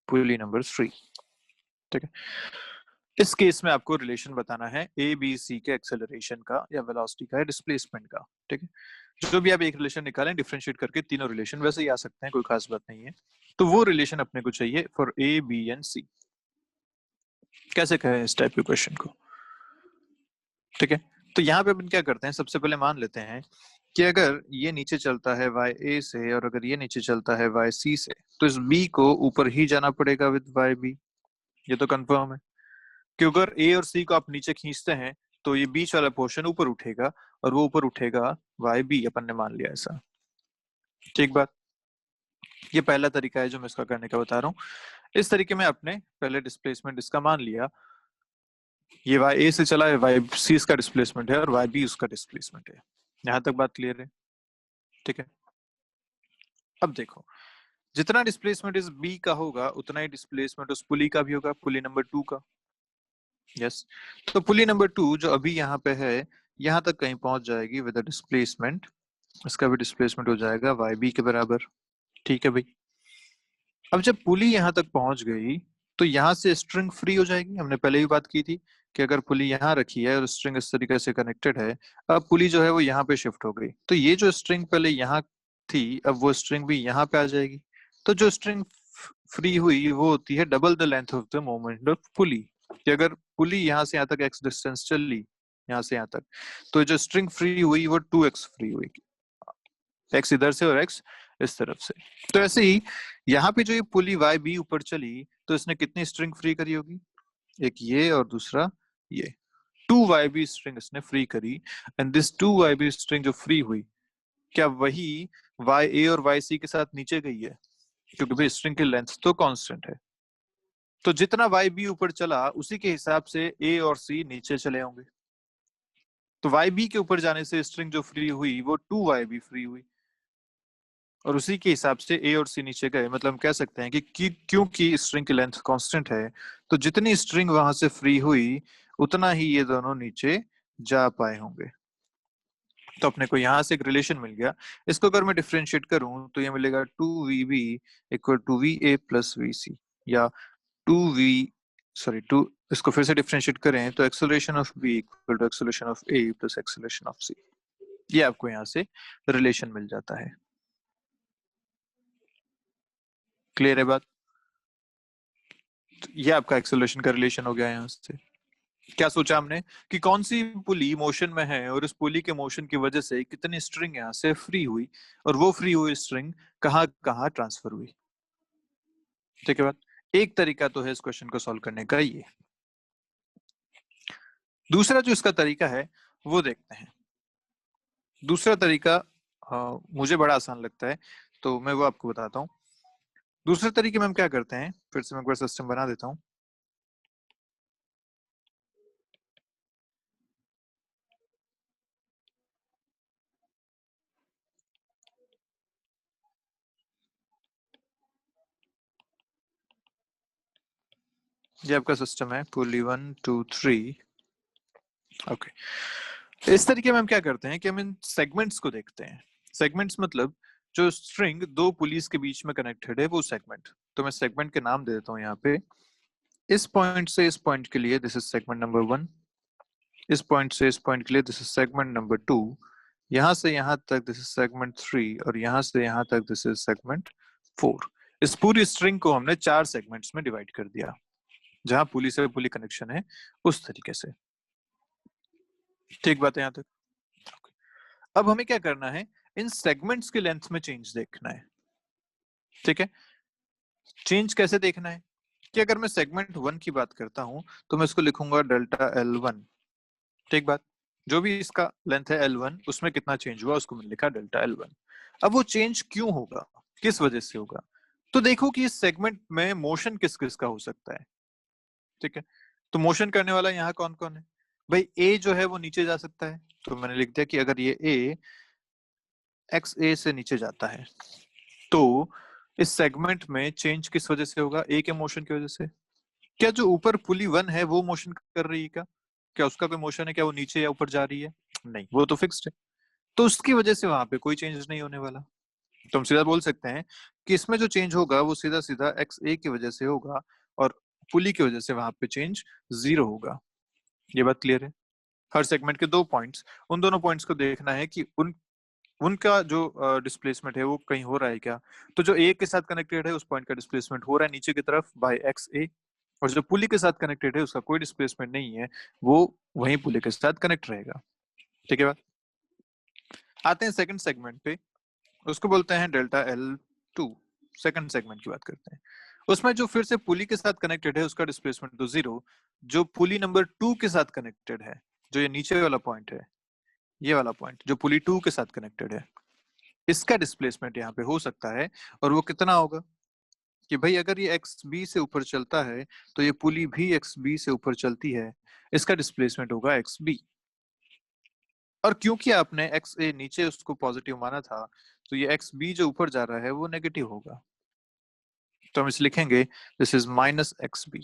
Speaker 1: pulley number 3। ठीक है, इस केस में आपको रिलेशन बताना है ए बी सी के एक्सेलरेशन का या वेलोसिटी का या डिस्प्लेसमेंट का। ठीक है, जो भी आप एक रिलेशन निकालें डिफरेंशिएट करके, तीनों रिलेशन वैसे ही आ सकते हैं, कोई खास बात नहीं है। तो वो रिलेशन अपने को चाहिए फॉर ए, बी एंड सी। कैसे कहें इस टाइप के क्वेश्चन को? ठीक है, तो यहाँ पे अपन क्या करते हैं, सबसे पहले मान लेते हैं कि अगर ये नीचे चलता है वाई ए से और अगर ये नीचे चलता है वाई सी से, तो इस बी को ऊपर ही जाना पड़ेगा विद वाई बी। ये तो कंफर्म है कि अगर ए और सी को आप नीचे खींचते हैं तो ये बीच वाला पोर्शन ऊपर उठेगा और वो ऊपर उठेगा वाई बी, अपन ने मान लिया ऐसा। ठीक बात, ये पहला तरीका है जो मैं इसका करने का बता रहा हूँ। इस तरीके में आपने पहले डिस्प्लेसमेंट इसका मान लिया, ये वाई ए से चला है, वाई सी इसका डिस्प्लेसमेंट है और वाई बी उसका डिस्प्लेसमेंट है। यहाँ तक बात क्लियर है? ठीक है, अब देखो, जितना डिस्प्लेसमेंट इस बी का होगा उतना ही डिस्प्लेसमेंट उस पुली का भी होगा, पुली नंबर 2 का। यस, तो पुली नंबर 2 जो अभी यहाँ पे है, यहाँ तक कहीं पहुंच जाएगी विद डिस्प्लेसमेंट, इसका भी डिस्प्लेसमेंट हो जाएगा वाई बी के बराबर। ठीक है भाई, अब जब पुली यहाँ तक पहुंच गई तो यहाँ से स्ट्रिंग फ्री हो जाएगी। हमने पहले भी बात की थी कि अगर पुली यहाँ रखी है और स्ट्रिंग इस तरीके से कनेक्टेड है, अब पुली जो है वो यहाँ पे शिफ्ट हो गई, तो ये जो स्ट्रिंग पहले यहाँ थी अब वो स्ट्रिंग भी यहाँ पे आ जाएगी। तो जो स्ट्रिंग फ्री हुई वो होती है double the length of the moment of pulley. कि अगर पुली यहाँ से यहाँ तक एक्स डिस्टेंस चल ली, यहाँ से यहाँ तक, तो जो स्ट्रिंग फ्री हुई वो 2x फ्री हुई, एक्स इधर से और एक्स इस तरफ से। तो ऐसे ही यहाँ पे जो ये पुली वाई बी ऊपर चली तो इसने कितनी स्ट्रिंग फ्री करी होगी, एक ये और दूसरा ये, 2 YB स्ट्रिंग इसने फ्री करी। एंड दिस 2 YB स्ट्रिंग जो फ्री हुई, क्या वही वाई ए और वाई सी के साथ नीचे गई है? क्योंकि भाई स्ट्रिंग की लेंथ तो कांस्टेंट है, तो जितना वाई बी ऊपर चला उसी के हिसाब से ए और सी नीचे चले होंगे। तो वाई बी के ऊपर जाने से स्ट्रिंग जो फ्री हुई वो 2 YB फ्री हुई और उसी के हिसाब से ए और सी नीचे गए। मतलब हम कह सकते हैं कि क्योंकि स्ट्रिंग की लेंथ कांस्टेंट है तो जितनी स्ट्रिंग वहां से फ्री हुई उतना ही ये दोनों नीचे जा पाए होंगे। तो अपने को यहाँ से एक रिलेशन मिल गया। इसको अगर मैं डिफरेंशिएट करूं तो ये मिलेगा 2VB equal to VA plus VC, या 2V सॉरी 2, इसको फिर से डिफरेंशिएट करें तो acceleration of V equal to acceleration of A plus acceleration of C। ये आपको यहाँ से रिलेशन मिल जाता है। क्लियर है बात? तो ये आपका एक्सेलरेशन का रिलेशन हो गया यहाँ से। क्या सोचा हमने कि कौन सी पुली मोशन में है और उस पुली के मोशन की वजह से कितनी स्ट्रिंग यहाँ से फ्री हुई और वो फ्री हुई स्ट्रिंग कहाँ कहाँ ट्रांसफर हुई। ठीक है बात, एक तरीका तो है इस क्वेश्चन को सॉल्व करने का ये। दूसरा जो इसका तरीका है वो देखते हैं। दूसरा तरीका मुझे बड़ा आसान लगता है तो मैं वो आपको बताता हूँ। दूसरे तरीके में हम क्या करते हैं, फिर से मैं एक बार सिस्टम बना देता हूँ। ये आपका सिस्टम है पुली 1 2 3। ओके, इस तरीके में हम क्या करते हैं कि हम इन सेगमेंट्स को देखते हैं। सेगमेंट्स मतलब जो स्ट्रिंग दो पुलिस के बीच में कनेक्टेड है वो सेगमेंट। तो मैं सेगमेंट के नाम दे देता हूँ यहाँ पे। इस पॉइंट से इस पॉइंट के लिए दिस इज सेगमेंट नंबर 1, इस पॉइंट से इस पॉइंट के लिए दिस इज सेगमेंट नंबर 2, यहाँ से यहाँ तक दिस इज सेगमेंट 3 और यहाँ से यहाँ तक दिस इज सेगमेंट 4। इस पूरी स्ट्रिंग को हमने 4 सेगमेंट्स में डिवाइड कर दिया जहां पुली से पुली कनेक्शन है उस तरीके से। ठीक बात है यहाँ तक? अब हमें क्या करना है, इन सेगमेंट्स के लेंथ में चेंज देखना है। ठीक है, चेंज कैसे देखना है कि अगर मैं सेगमेंट 1 की बात करता हूं तो मैं इसको लिखूंगा डेल्टा L1। ठीक बात, जो भी इसका लेंथ है L1 उसमें कितना चेंज हुआ उसको मैंने लिखा डेल्टा L1। अब वो चेंज क्यों होगा, किस वजह से होगा, तो देखो कि इस सेगमेंट में मोशन किस किस का हो सकता है। ठीक है, तो मोशन करने वाला यहाँ कौन कौन है, भाई ए जो है वो नीचे जा सकता है, तो मैंने लिख दिया कि अगर ये ए XA से नीचे जाता है तो इस सेगमेंट में चेंज किस वजह से होगा? ए के मोशन की वजह से। क्या जो ऊपर पुली 1 है वो मोशन कर रही है क्या? क्या उसका कोई मोशन है? क्या वो नीचे या ऊपर जा रही है? नहीं, वो तो फिक्स्ड है। तो उसकी वजह से वहां पे कोई चेंज नहीं होने वाला। तो हम सीधा बोल सकते हैं कि इसमें जो चेंज होगा वो सीधा सीधा एक्स ए की वजह से होगा, और पुली की वजह से वहां पे चेंज 0 होगा। ये बात क्लियर है? हर सेगमेंट के 2 पॉइंट्स, उन दोनों पॉइंट्स को देखना है कि उनका जो डिस्प्लेसमेंट है वो कहीं हो रहा है क्या। तो जो ए के साथ कनेक्टेड है उस पॉइंट का डिस्प्लेसमेंट हो रहा है नीचे की तरफ बाय एक्स ए, और जो पुली के साथ कनेक्टेड है उसका कोई डिस्प्लेसमेंट नहीं है, वो वहीं पुली के साथ कनेक्ट रहेगा। ठीक है बात? आते हैं सेकंड सेगमेंट पे, उसको बोलते हैं delta L to. Second segment की बात करते हैं। उसमें जो फिर से पुली के साथ कनेक्टेड है उसका डिस्प्लेसमेंट तो 0। जो पुली नंबर 2 के साथ कनेक्टेड है, जो ये नीचे वाला पॉइंट है, ये वाला पॉइंट जो पुली 2 के साथ कनेक्टेड है, इसका डिस्प्लेसमेंट यहाँ पे हो सकता है। और वो कितना होगा कि भाई अगर ये एक्स बी से ऊपर चलता है तो ये पुली भी एक्स बी से ऊपर चलती है, इसका डिस्प्लेसमेंट होगा एक्स बी। और क्योंकि आपने एक्स ए नीचे उसको पॉजिटिव माना था, तो ये एक्स बी जो ऊपर जा रहा है वो नेगेटिव होगा। तो हम इसे लिखेंगे this is minus X B.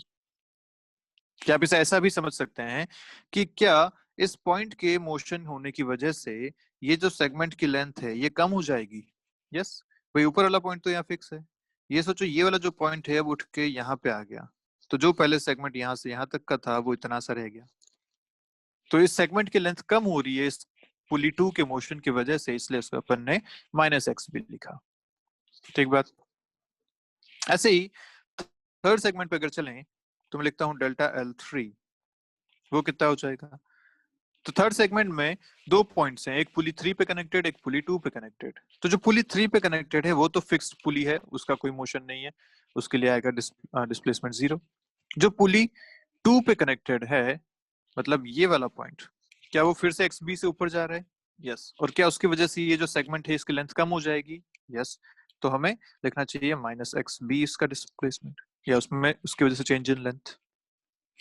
Speaker 1: क्या आप इसे ऐसा भी समझ सकते हैं कि क्या इस पॉइंट के मोशन होने की वजह से ये जो सेगमेंट की लेंथ है ये कम हो जाएगी? यस। भाई ऊपर वाला पॉइंट तो यहाँ फिक्स है। ये सोचो ये वाला जो पॉइंट है अब उठ के यहाँ पे आ गया, तो जो पहले सेगमेंट यहाँ से यहाँ तक का था वो इतना सा रह गया। तो इस सेगमेंट की लेंथ कम हो रही है इस पुली 2 के मोशन की वजह से, इसलिए उसको अपन ने माइनस एक्स भी लिखा। ठीक बात? ऐसे ही थर्ड सेगमेंट पे अगर चलें तो मैं लिखता हूँ डेल्टा एल थ्री। वो कितना हो जाएगा? तो थर्ड सेगमेंट में 2 पॉइंट्स हैं, एक पुली 3 पे कनेक्टेड, एक पुली 2 पे कनेक्टेड। तो जो पुली 3 पे कनेक्टेड है वो तो फिक्स्ड पुली है, उसका कोई मोशन नहीं है, उसके लिए आएगा डिस्प्लेसमेंट 0। जो पुली 2 पे कनेक्टेड है, मतलब ये वाला पॉइंट, क्या वो फिर से एक्स बी से ऊपर जा रहा है? यस। और क्या उसकी वजह से ये जो सेगमेंट है इसकी लेंथ कम हो जाएगी? यस। तो हमें लिखना चाहिए माइनस एक्स बी इसका डिस्प्लेसमेंट, या उसमें उसकी वजह से चेंज इन लेंथ।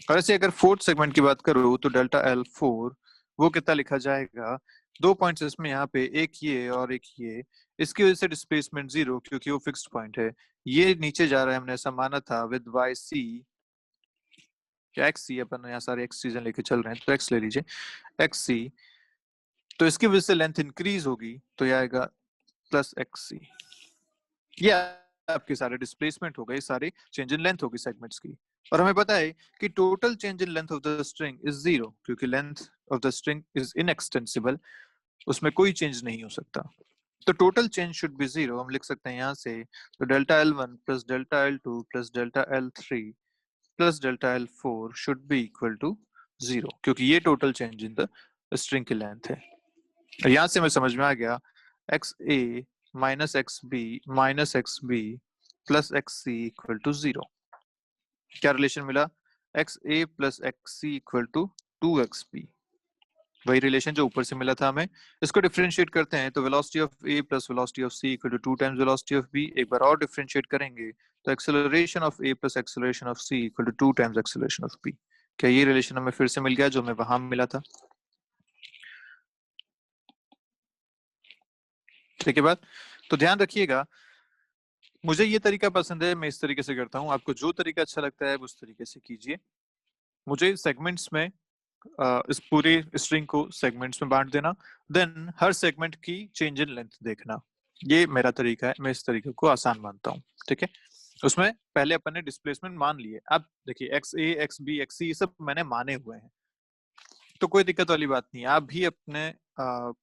Speaker 1: और ऐसे अगर फोर्थ सेगमेंट की बात करूँ तो डेल्टा एल फोर, वो कितना लिखा जाएगा? 2 पॉइंट्स इसमें यहाँ पे, एक ये और एक ये, इसकी वजह से डिस्प्लेसमेंट 0 क्योंकि वो फिक्स्ड पॉइंट है। ये नीचे जा रहा है, हमने ऐसा माना था विद वाई सी, क्या एक्स सी, अपन यहाँ सारे एक्स चीजें लेके चल रहे हैं तो एक्स ले लीजिए, एक्स सी। तो इसकी वजह से लेंथ इंक्रीज होगी, तो ये आएगा प्लस एक्स सी। ये आपके सारे डिस्प्लेसमेंट हो गए, सारे चेंज इन लेंथ होगी सेगमेंट्स की। और हमें पता है कि total change in length of the string is 0 क्योंकि length of the string is inextensible, उसमें कोई चेंज नहीं हो सकता। तो टोटल चेंज शुड बी 0। हम लिख सकते हैं यहाँ से, तो delta L one plus delta L two plus delta L three plus delta L four should be equal to 0, क्योंकि ये total change in the string की लेंथ है। यहाँ से हमें समझ में आ गया X A minus X B plus X C equal to 0। क्या रिलेशन मिला? X A plus X C equal to 2xb, वही रिलेशन जो ऊपर से मिला था हमें। इसको डिफरेंशिएट करते हैं तो velocity of A plus velocity of C equal to 2 times velocity of B. एक बार और डिफरेंशिएट करेंगे तो acceleration of A plus acceleration of C equal to 2 times acceleration of B. क्या ये रिलेशन हमें फिर से मिल गया जो हमें वहां मिला था? ठीक है बात? तो ध्यान रखिएगा, मुझे ये तरीका पसंद है, मैं इस तरीके से करता हूँ, आपको जो तरीका अच्छा लगता है उस तरीके से कीजिए। मुझे सेगमेंट्स में इस पूरे स्ट्रिंग को सेगमेंट्स में बांट देना, देन हर सेगमेंट की चेंज इन लेंथ देखना, ये मेरा तरीका है, मैं इस तरीके को आसान मानता हूँ। ठीक है? उसमें पहले अपन ने डिस्प्लेसमेंट मान लिए, अब देखिए एक्स ए एक्स बी एक्स सी ये सब मैंने माने हुए हैं, तो कोई दिक्कत वाली बात नहीं है। आप भी अपने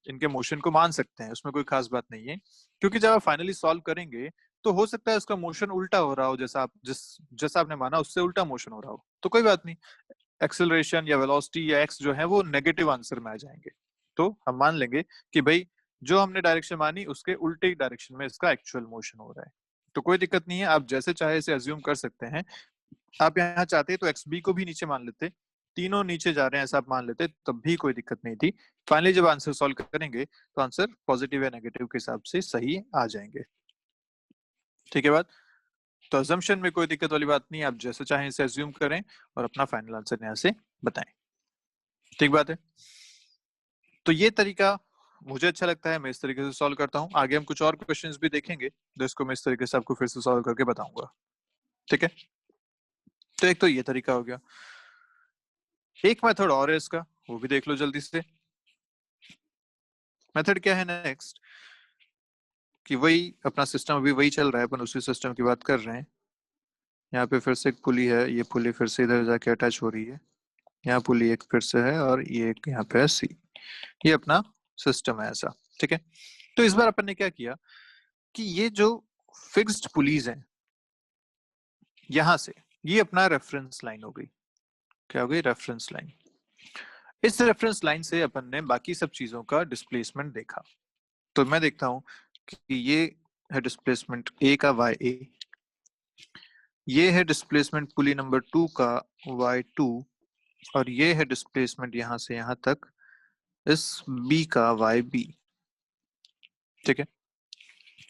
Speaker 1: इनके मोशन को मान सकते हैं, उसमें कोई खास बात नहीं है, क्योंकि जब आप फाइनली सॉल्व करेंगे तो हो सकता है उसका मोशन उल्टा हो रहा हो, जैसा आपने माना उससे उल्टा मोशन हो रहा हो, तो कोई बात नहीं, एक्सेलरेशन या वेलोसिटी या एक्स जो है वो नेगेटिव आंसर में आ जाएंगे। तो हम मान लेंगे कि भाई जो हमने डायरेक्शन मानी उसके उल्टे डायरेक्शन में इसका एक्चुअल मोशन हो रहा है, तो कोई दिक्कत नहीं है, आप जैसे चाहे इसे अज्यूम कर सकते हैं। आप यहाँ चाहते तो एक्स बी को भी नीचे मान लेते, तीनों नीचे जा रहे हैं ऐसा आप मान लेते, तब भी कोई दिक्कत नहीं थी। फाइनली जब आंसर सॉल्व करेंगे तो आंसर पॉजिटिव या नेगेटिव के हिसाब से सही आ जाएंगे। ठीक है बात? तो अजम्पशन में कोई दिक्कत वाली बात नहीं, आप जैसे चाहें इसे अज्यूम करें और अपना फाइनल आंसर यहाँ से बताएं। ठीक बात है? तो ये तरीका मुझे अच्छा लगता है, मैं इस तरीके से सॉल्व करता हूँ। आगे हम कुछ और क्वेश्चंस भी देखेंगे जिसको मैं इस तरीके से आपको फिर से सॉल्व करके बताऊंगा। ठीक है, तो एक तो ये तरीका हो गया। एक मेथड और है इसका, वो भी देख लो जल्दी से। मेथड क्या है नेक्स्ट, कि वही अपना सिस्टम अभी वही चल रहा है, अपन उसी सिस्टम की बात कर रहे हैं। यहाँ पे फिर से एक पुली है, ये पुली फिर से इधर जाके अटैच हो रही है, यहाँ पुली एक फिर से है, और ये एक यहाँ पे है सी। ये अपना सिस्टम है ऐसा। ठीक है, तो इस बार अपन ने क्या किया कि ये जो फिक्स्ड पुलीज हैं यहां से, ये अपना रेफरेंस लाइन हो गई। क्या हो गई? Reference line. इस रेफरेंस लाइन से अपन ने बाकी सब चीजों का डिस्प्लेसमेंट देखा। तो मैं देखता हूं कि ये है डिस्प्लेसमेंट ए का वाई ए, ये है डिस्प्लेसमेंट पुली नंबर 2 का वाई टू, और ये है डिस्प्लेसमेंट यहां से यहां तक इस बी का वाई बी। ठीक है,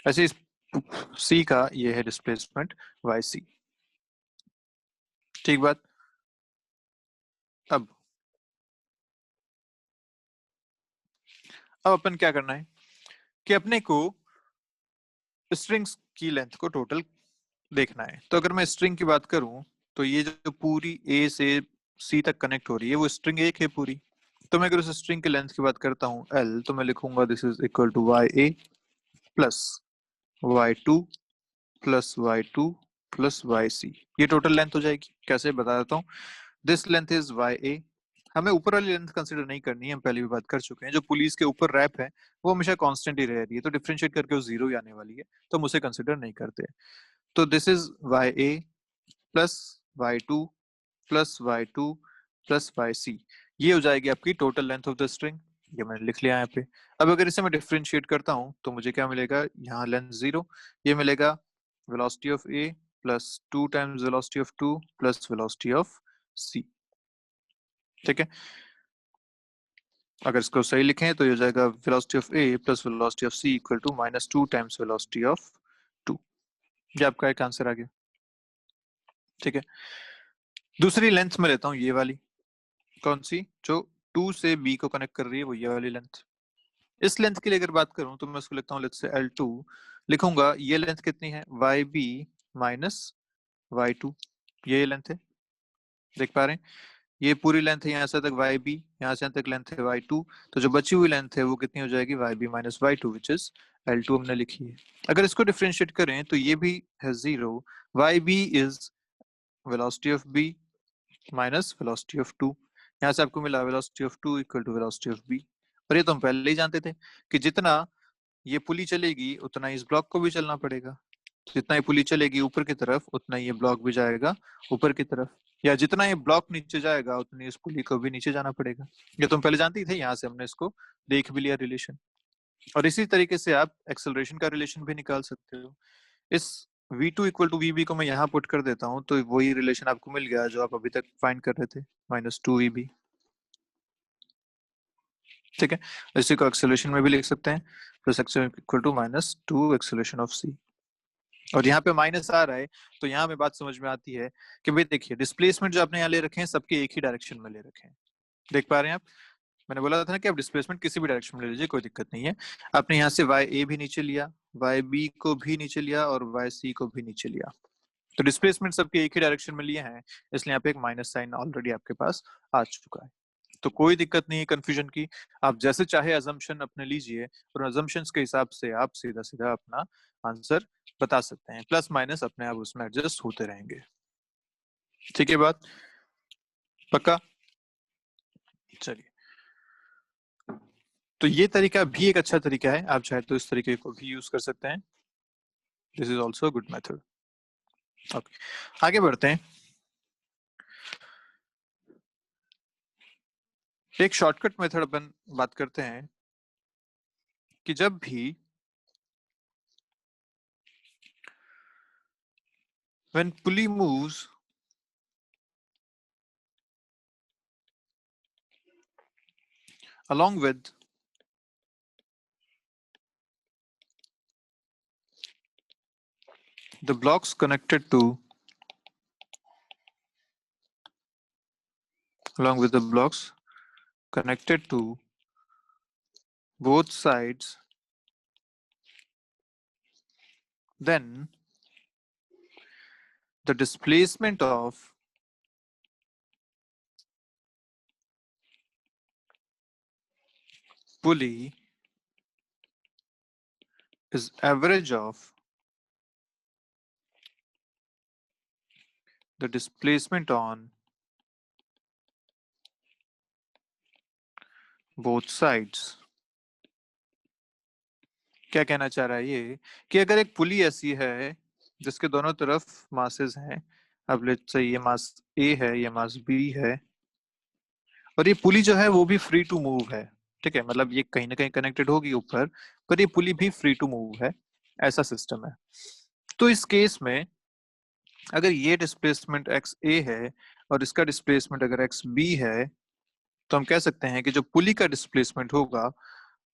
Speaker 1: ऐसे इस सी का ये है डिस्प्लेसमेंट वाई सी। ठीक बात। अब अपन क्या करना है कि अपने को स्ट्रिंग्स की लेंथ को टोटल देखना है। तो अगर मैं स्ट्रिंग की बात करूं, तो ये जो पूरी ए से सी तक कनेक्ट हो रही है वो स्ट्रिंग एक है पूरी। तो मैं अगर उस स्ट्रिंग की लेंथ की बात करता हूं एल, तो मैं लिखूंगा this is equal to Y A plus Y two plus Y two plus Y C. ये टोटल लेंथ हो जाएगी। कैसे बता देता हूँ। This length is Y A. हमें ऊपर वाली लेंथ कंसीडर नहीं करनी है, हम पहले भी बात कर चुके हैं। जो पुलिस के ऊपर रैप है वो हमेशा कांस्टेंट ही रह रही है, तो डिफरेंशिएट करके वो जीरो ही आने वाली है, तो हम उसे कंसीडर नहीं करते। तो this is Y A plus Y two plus Y two plus Y C. ये हो जाएगी आपकी total length of the string. ये मैंने लिख लिया यहाँ पे। अब अगर इसे मैं डिफरेंशिएट करता हूँ तो मुझे क्या मिलेगा, यहाँ लेंथ जीरो, ये मिलेगा velocity of A plus two times velocity of two plus velocity of C. ठीक है, अगर इसको सही लिखें तो ये हो जाएगा velocity of A plus velocity of C equal to minus two times velocity of two. ये आपका एक आंसर आ गया। ठीक है, दूसरी लेंथ में लेता हूँ ये वाली। कौन सी? जो टू से बी को कनेक्ट कर रही है वो ये वाली लेंथ। इस लेंथ के लिए अगर बात करूं तो मैं उसको लिखता हूँ लेट्स से L2। लिखूंगा ये लेंथ कितनी है, Y B minus Y two. ये लेंथ है, देख पा रहे हैं? ये पूरी लेंथ है यहाँ से तक वाई बी, यहाँ से यहाँ तक लेंथ है वाई टू। तो जो बची हुई लेंथ है वो कितनी हो जाएगी, Y B minus Y two, which is L2 हमने लिखी है। अगर इसको डिफ्रेंशिएट करें तो ये भी है zero. Y B is velocity of B minus velocity of two. यहाँ से आपको मिला velocity of two equal to velocity of B. और ये तो हम पहले ही जानते थे कि जितना ये पुली चलेगी उतना इस ब्लॉक को भी चलना पड़ेगा। जितना ये पुली चलेगी ऊपर की तरफ उतना ये ब्लॉक भी जाएगा ऊपर की तरफ, या जितना ये ब्लॉक नीचे जाएगा उतनी इस पुली को भी नीचे जाना पड़ेगा। ये तो हम पहले जानते ही थे, यहाँ से हमने इसको देख भी लिया रिलेशन। और इसी तरीके से आप एक्सेलरेशन का रिलेशन भी निकाल सकते हो। इस v2 टू इक्वल टू वीबी को मैं यहाँ पुट कर देता हूँ, तो वही रिलेशन आपको मिल गया जो आप अभी तक फाइंड कर रहे थे, माइनस टू वीबी। ठीक है, इसी को एक्सेलरेशन में भी लिख सकते हैं, plus acceleration equal to minus two acceleration of C. और यहाँ पे माइनस आ रहा है तो यहाँ में बात समझ में आती है कि भाई देखिए डिस्प्लेसमेंट जो आपने यहाँ ले रखे हैं सबके एक ही डायरेक्शन में ले रखे हैं। देख पा रहे हैं आप? मैंने बोला था ना कि आप डिस्प्लेसमेंट किसी भी डायरेक्शन में ले लीजिए, कोई दिक्कत नहीं है। आपने यहाँ से वाई ए भी नीचे लिया, वाई बी को भी नीचे लिया, और वाई सी को भी नीचे लिया। तो डिस्प्लेसमेंट सबके एक ही डायरेक्शन में लिए हैं, इसलिए यहाँ पे एक माइनस साइन ऑलरेडी आपके पास आ चुका है। तो कोई दिक्कत नहीं है कंफ्यूजन की। आप जैसे चाहे अजम्पशन अपने लीजिए, और अजम्पशंस के हिसाब से आप सीधा सीधा अपना आंसर बता सकते हैं। प्लस माइनस अपने आप उसमें एडजस्ट होते रहेंगे। ठीक है बात? पक्का? चलिए, तो ये तरीका भी एक अच्छा तरीका है, आप चाहे तो इस तरीके को भी यूज कर सकते हैं। This is also good method. Okay, आगे बढ़ते हैं। एक शॉर्टकट मेथड अपन बात करते हैं कि जब भी when pulley moves along with the blocks connected to along with the blocks connected to both sides, then the displacement of pulley is average of the displacement on both sides. क्या कहना चाह रहा है ये कि अगर एक पुली ऐसी है जिसके दोनों तरफ मासेस हैं, अब लेट्स से ये मास ए है, ये मास बी है, और ये पुली जो है वो भी फ्री टू मूव है, ठीक है, मतलब ये कहीं ना कहीं कनेक्टेड होगी ऊपर, पर ये पुली भी फ्री टू मूव है, ऐसा सिस्टम है। तो इस केस में अगर ये डिस्प्लेसमेंट एक्स ए है और इसका डिस्प्लेसमेंट अगर एक्स बी है, तो हम कह सकते हैं कि जो पुली का डिस्प्लेसमेंट होगा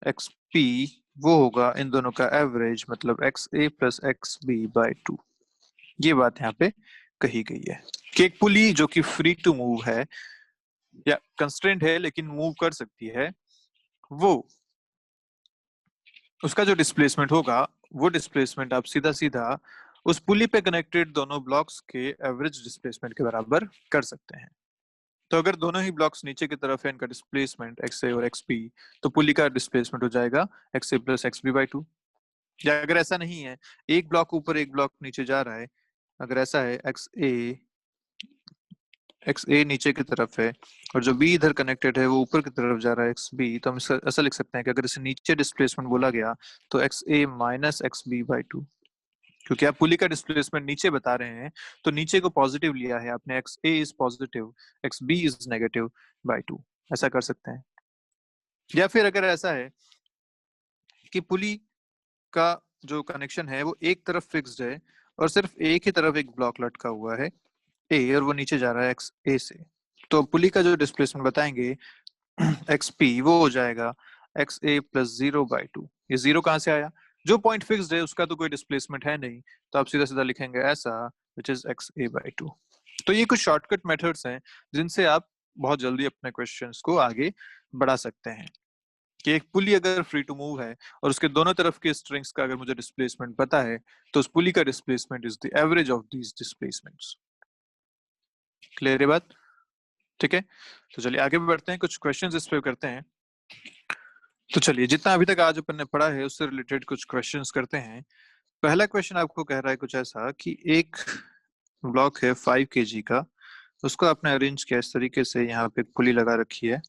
Speaker 1: एक्स पी, वो होगा इन दोनों का एवरेज, मतलब X A plus X B by two. ये बात यहाँ पे कही गई है कि एक पुली जो कि फ्री टू मूव है या कंस्ट्रेंट है लेकिन मूव कर सकती है, वो उसका जो डिस्प्लेसमेंट होगा, वो डिस्प्लेसमेंट आप सीधा सीधा उस पुली पे कनेक्टेड दोनों ब्लॉक्स के एवरेज डिस्प्लेसमेंट के बराबर कर सकते हैं। तो अगर दोनों ही ब्लॉक्स नीचे की तरफ है, इनका डिस्प्लेसमेंट एक्स ए और एक्स बी, तो पुली का डिस्प्लेसमेंट हो जाएगा X A plus X B by two. या अगर ऐसा नहीं है, एक ब्लॉक ऊपर एक ब्लॉक नीचे जा रहा है, अगर ऐसा है एक्स ए नीचे की तरफ है और जो बी इधर कनेक्टेड है वो ऊपर की तरफ जा रहा है एक्स बी, तो हम इसका ऐसा लिख सकते हैं कि अगर इसे नीचे डिस्प्लेसमेंट बोला गया तो X A minus X B by two, क्योंकि आप पुली का डिस्प्लेसमेंट नीचे बता रहे हैं, तो नीचे को पॉजिटिव लिया है आपने, X A is positive, X B is negative by two, ऐसा कर सकते हैं। या फिर अगर ऐसा है कि पुली का जो कनेक्शन है वो एक तरफ फिक्स्ड है और सिर्फ एक ही तरफ एक ब्लॉक लटका हुआ है ए, और वो नीचे जा रहा है एक्स ए से, तो पुली का जो डिस्प्लेसमेंट बताएंगे एक्स पी, वो हो जाएगा X A plus zero by two. ये जीरो कहाँ से आया? जो पॉइंट फिक्स्ड है उसका तो कोई डिस्प्लेसमेंट है नहीं, तो आप सीधा सीधा लिखेंगे ऐसा, which is x A by two. तो ये कुछ शॉर्टकट मेथड्स हैं जिनसे आप बहुत जल्दी अपने क्वेश्चंस को आगे बढ़ा सकते हैं कि एक पुली अगर फ्री टू मूव है और उसके दोनों तरफ के स्ट्रिंग्स का अगर मुझे डिस्प्लेसमेंट पता है, तो उस पुली का displacement is the average of these displacements. Clear है बात? ठीक है, तो चलिए आगे बढ़ते हैं, कुछ क्वेश्चंस इस पे करते हैं। तो चलिए, जितना अभी तक आज अपन ने पढ़ा है उससे रिलेटेड कुछ क्वेश्चंस करते हैं। पहला क्वेश्चन आपको कह रहा है कुछ ऐसा कि एक ब्लॉक है 5 kg का, उसको आपने अरेंज किया इस तरीके से, यहाँ पे एक पुली लगा रखी है,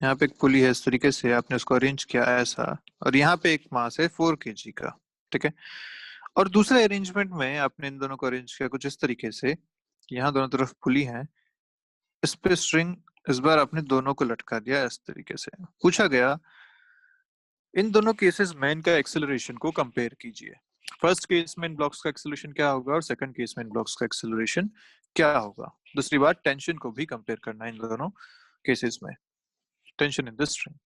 Speaker 1: यहाँ पे एक पुली है, इस तरीके से आपने उसको अरेंज किया ऐसा, और यहाँ पे एक मास है 4 kg का, ठीक है। और दूसरे अरेंजमेंट में आपने इन दोनों को अरेंज किया कुछ इस तरीके से, यहाँ दोनों तरफ पुली है, इस पे स्ट्रिंग इस बार आपने दोनों को लटका दिया इस तरीके से। पूछा गया इन दोनों केसेस में इनका एक्सेलरेशन को कंपेयर कीजिए। फर्स्ट केस में इन ब्लॉक्स का एक्सेलरेशन क्या होगा और सेकंड केस में इन ब्लॉक्स का एक्सेलरेशन क्या होगा। दूसरी बात, टेंशन को भी कंपेयर करना है इन दोनों केसेस में, टेंशन इन द स्ट्रिंग।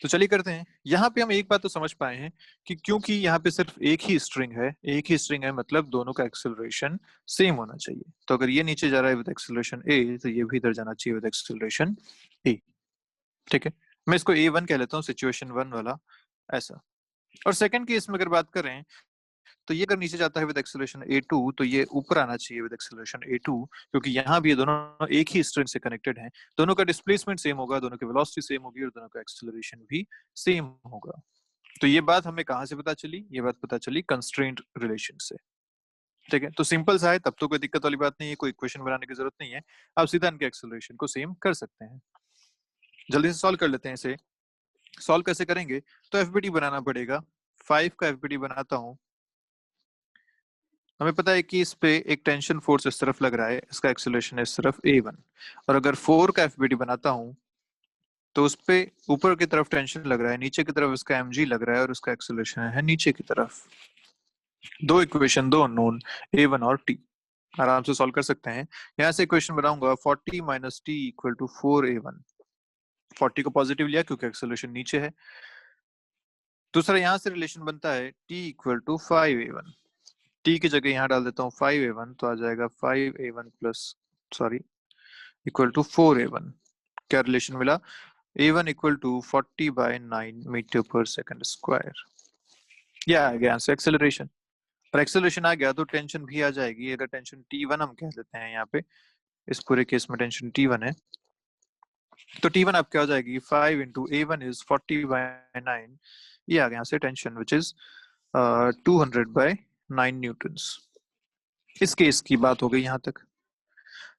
Speaker 1: तो चलिए करते हैं। यहाँ पे हम एक बात तो समझ पाए हैं कि क्योंकि यहाँ पे सिर्फ एक ही स्ट्रिंग है, एक ही स्ट्रिंग है, मतलब दोनों का एक्सेलरेशन सेम होना चाहिए। तो अगर ये नीचे जा रहा है विद एक्सेलरेशन ए, तो ये भी इधर जाना चाहिए विद एक्सेलरेशन ए, ठीक है। मैं इसको A1 कह लेता हूँ, सिचुएशन 1 वाला, ऐसा। और सेकंड केस में अगर बात करें, तो ये अगर नीचे जाता है विद एक्सेलरेशन A2, तो ये ऊपर आना चाहिए विद एक्सेलरेशन A2, क्योंकि यहाँ भी ये दोनों एक ही स्ट्रिंग से कनेक्टेड हैं, दोनों का डिस्प्लेसमेंट सेम होगा, दोनों की वेलोसिटी सेम होगी और दोनों का एक्सेलरेशन भी सेम होगा। तो ये बात हमें कहाँ से पता चली? ये बात पता चली कंस्ट्रेंट रिलेशन से, ठीक है। तो सिंपल सा है, तब तो कोई दिक्कत वाली बात नहीं है, कोई इक्वेशन बनाने की जरूरत नहीं है, आप सीधा इनके एक्सेलरेशन को सेम कर सकते हैं। जल्दी से सॉल्व कर लेते हैं इसे। सॉल्व कैसे करेंगे? तो एफबीडी बनाना पड़ेगा। 5 का एफबीडी बनाता हूं। हमें पता है कि इस पे एक टेंशन फोर्स इस तरफ लग रहा है, इसका एक्सेलरेशन है इस तरफ A1। और अगर 4 का एफबीडी बनाता हूं, तो उस पे ऊपर की तरफ टेंशन लग रहा है, नीचे की तरफ इसका mg लग रहा है और उसका एक्सेलरेशन है नीचे की तरफ। दो इक्वेशन, दो अननोन A1 और T, आराम से सॉल्व कर सकते हैं। यहाँ से इक्वेशन बनाऊंगा 40 minus T equal to 4A1। 40 को पॉजिटिव लिया क्योंकि एक्सेलरेशन नीचे है। दूसरा यहाँ से रिलेशन बनता है T equal to 5A1। T की जगह यहाँ डाल देता हूँ 5A1, तो आ जाएगा 5A1 plus, sorry equal to 4a1। क्या रिलेशन मिला? a1 equal to 40/9 metre per second square. यह आ गया आंसर, एक्सेलरेशन। और एक्सेलरेशन आ गया तो टेंशन भी आ जाएगी। अगर टेंशन T1 हम कह देते हैं यहाँ पे, इस पूरे केस में टेंशन T1 है, तो T1 आप क्या हो जाएगी? 5 इंटू A1 इज 40/9। ये आ गया यहाँ से टेंशन विच इज 200/9 न्यूटन्स। इस केस की बात हो गई यहाँ तक।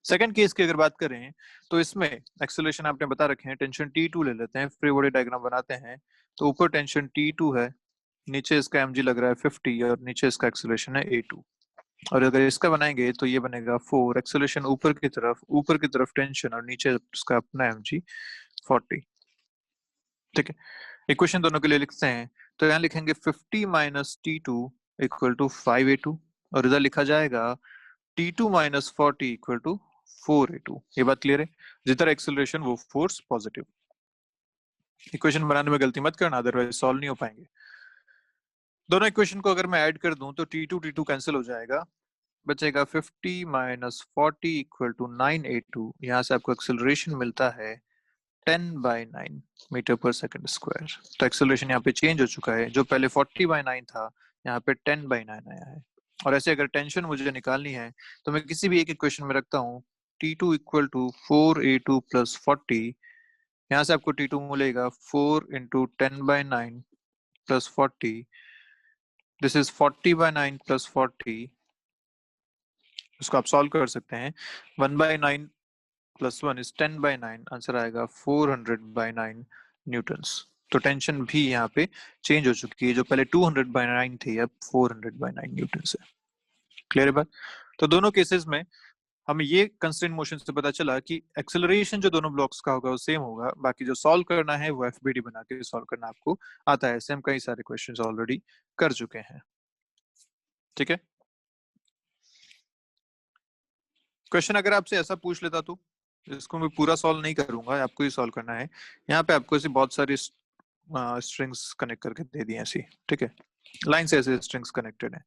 Speaker 1: सेकंड केस की अगर बात करें तो इसमें एक्सेलरेशन आपने बता रखे हैं, टेंशन T2 ले लेते हैं, फ्री बॉडी डायग्राम बनाते हैं। तो ऊपर टेंशन T2 है, नीचे इसका mg लग रहा है 50 और नीचे इसका एक्सेलरेशन है A2। और अगर इसका बनाएंगे तो ये बनेगा 4, एक्सेलरेशन ऊपर की तरफ टेंशन और नीचे इसका अपना mg 40। ठीक है, इक्वेशन दोनों के लिए लिखते हैं। तो यहाँ लिखेंगे 50 minus T2 equal to 5A2 और इधर लिखा जाएगा T2 minus 40 equal to 4A2। ये बात क्लियर है? जिधर एक्सेलरेशन वो फोर्स पॉजिटिव। इक्वेशन बनाने में गलती मत करना, अदरवाइज सॉल्व नहीं हो पाएंगे। दोनों इक्वेशन को अगर मैं ऐड कर दूं तो T2 कैंसिल हो जाएगा, बचेगा 50 माइनस 40 इक्वल टू 9A2। यहाँ से आपको एक्सेलरेशन मिलता है 10/9 मीटर पर सेकंड स्क्वायर। तो एक्सेलरेशन यहाँ पे चेंज हो चुका है, जो पहले 40/9 था यहाँ पे 10/9 आया है। और ऐसे अगर टेंशन मुझे निकालनी है तो मैं किसी भी एक इक्वेशन में रखता हूँ T2 equal to 4A2 plus 40। यहाँ से आपको T2 मिलेगा 4 into 10/9 plus 40। This is 40/9 plus 40। इसको आप सॉल्व कर सकते हैं। 1/9 प्लस 1 इज 10/9। आंसर आएगा 400/9 न्यूटन्स। तो टेंशन भी यहाँ पे चेंज हो चुकी है, जो पहले 200/9 थी अब 400/9 न्यूटन्स है। क्लियर है बात? तो दोनों केसेस में हमें ये कंस्ट्रेंट मोशन से पता चला कि एक्सेलरेशन जो दोनों ब्लॉक्स का होगा वो सेम होगा। बाकी जो सॉल्व करना है वो एफबीडी बना के सॉल्व करना आपको आता है। ऐसे हम कई सारे क्वेश्चंस ऑलरेडी कर चुके हैं। ठीक है, क्वेश्चन अगर आपसे ऐसा पूछ लेता तो इसको मैं पूरा सॉल्व नहीं करूंगा, आपको ही सॉल्व करना है। यहाँ पे आपको ऐसी बहुत सारी स्ट्रिंग्स कनेक्ट करके दे दी ऐसी, ठीक है, लाइन से ऐसे स्ट्रिंग्स कनेक्टेड है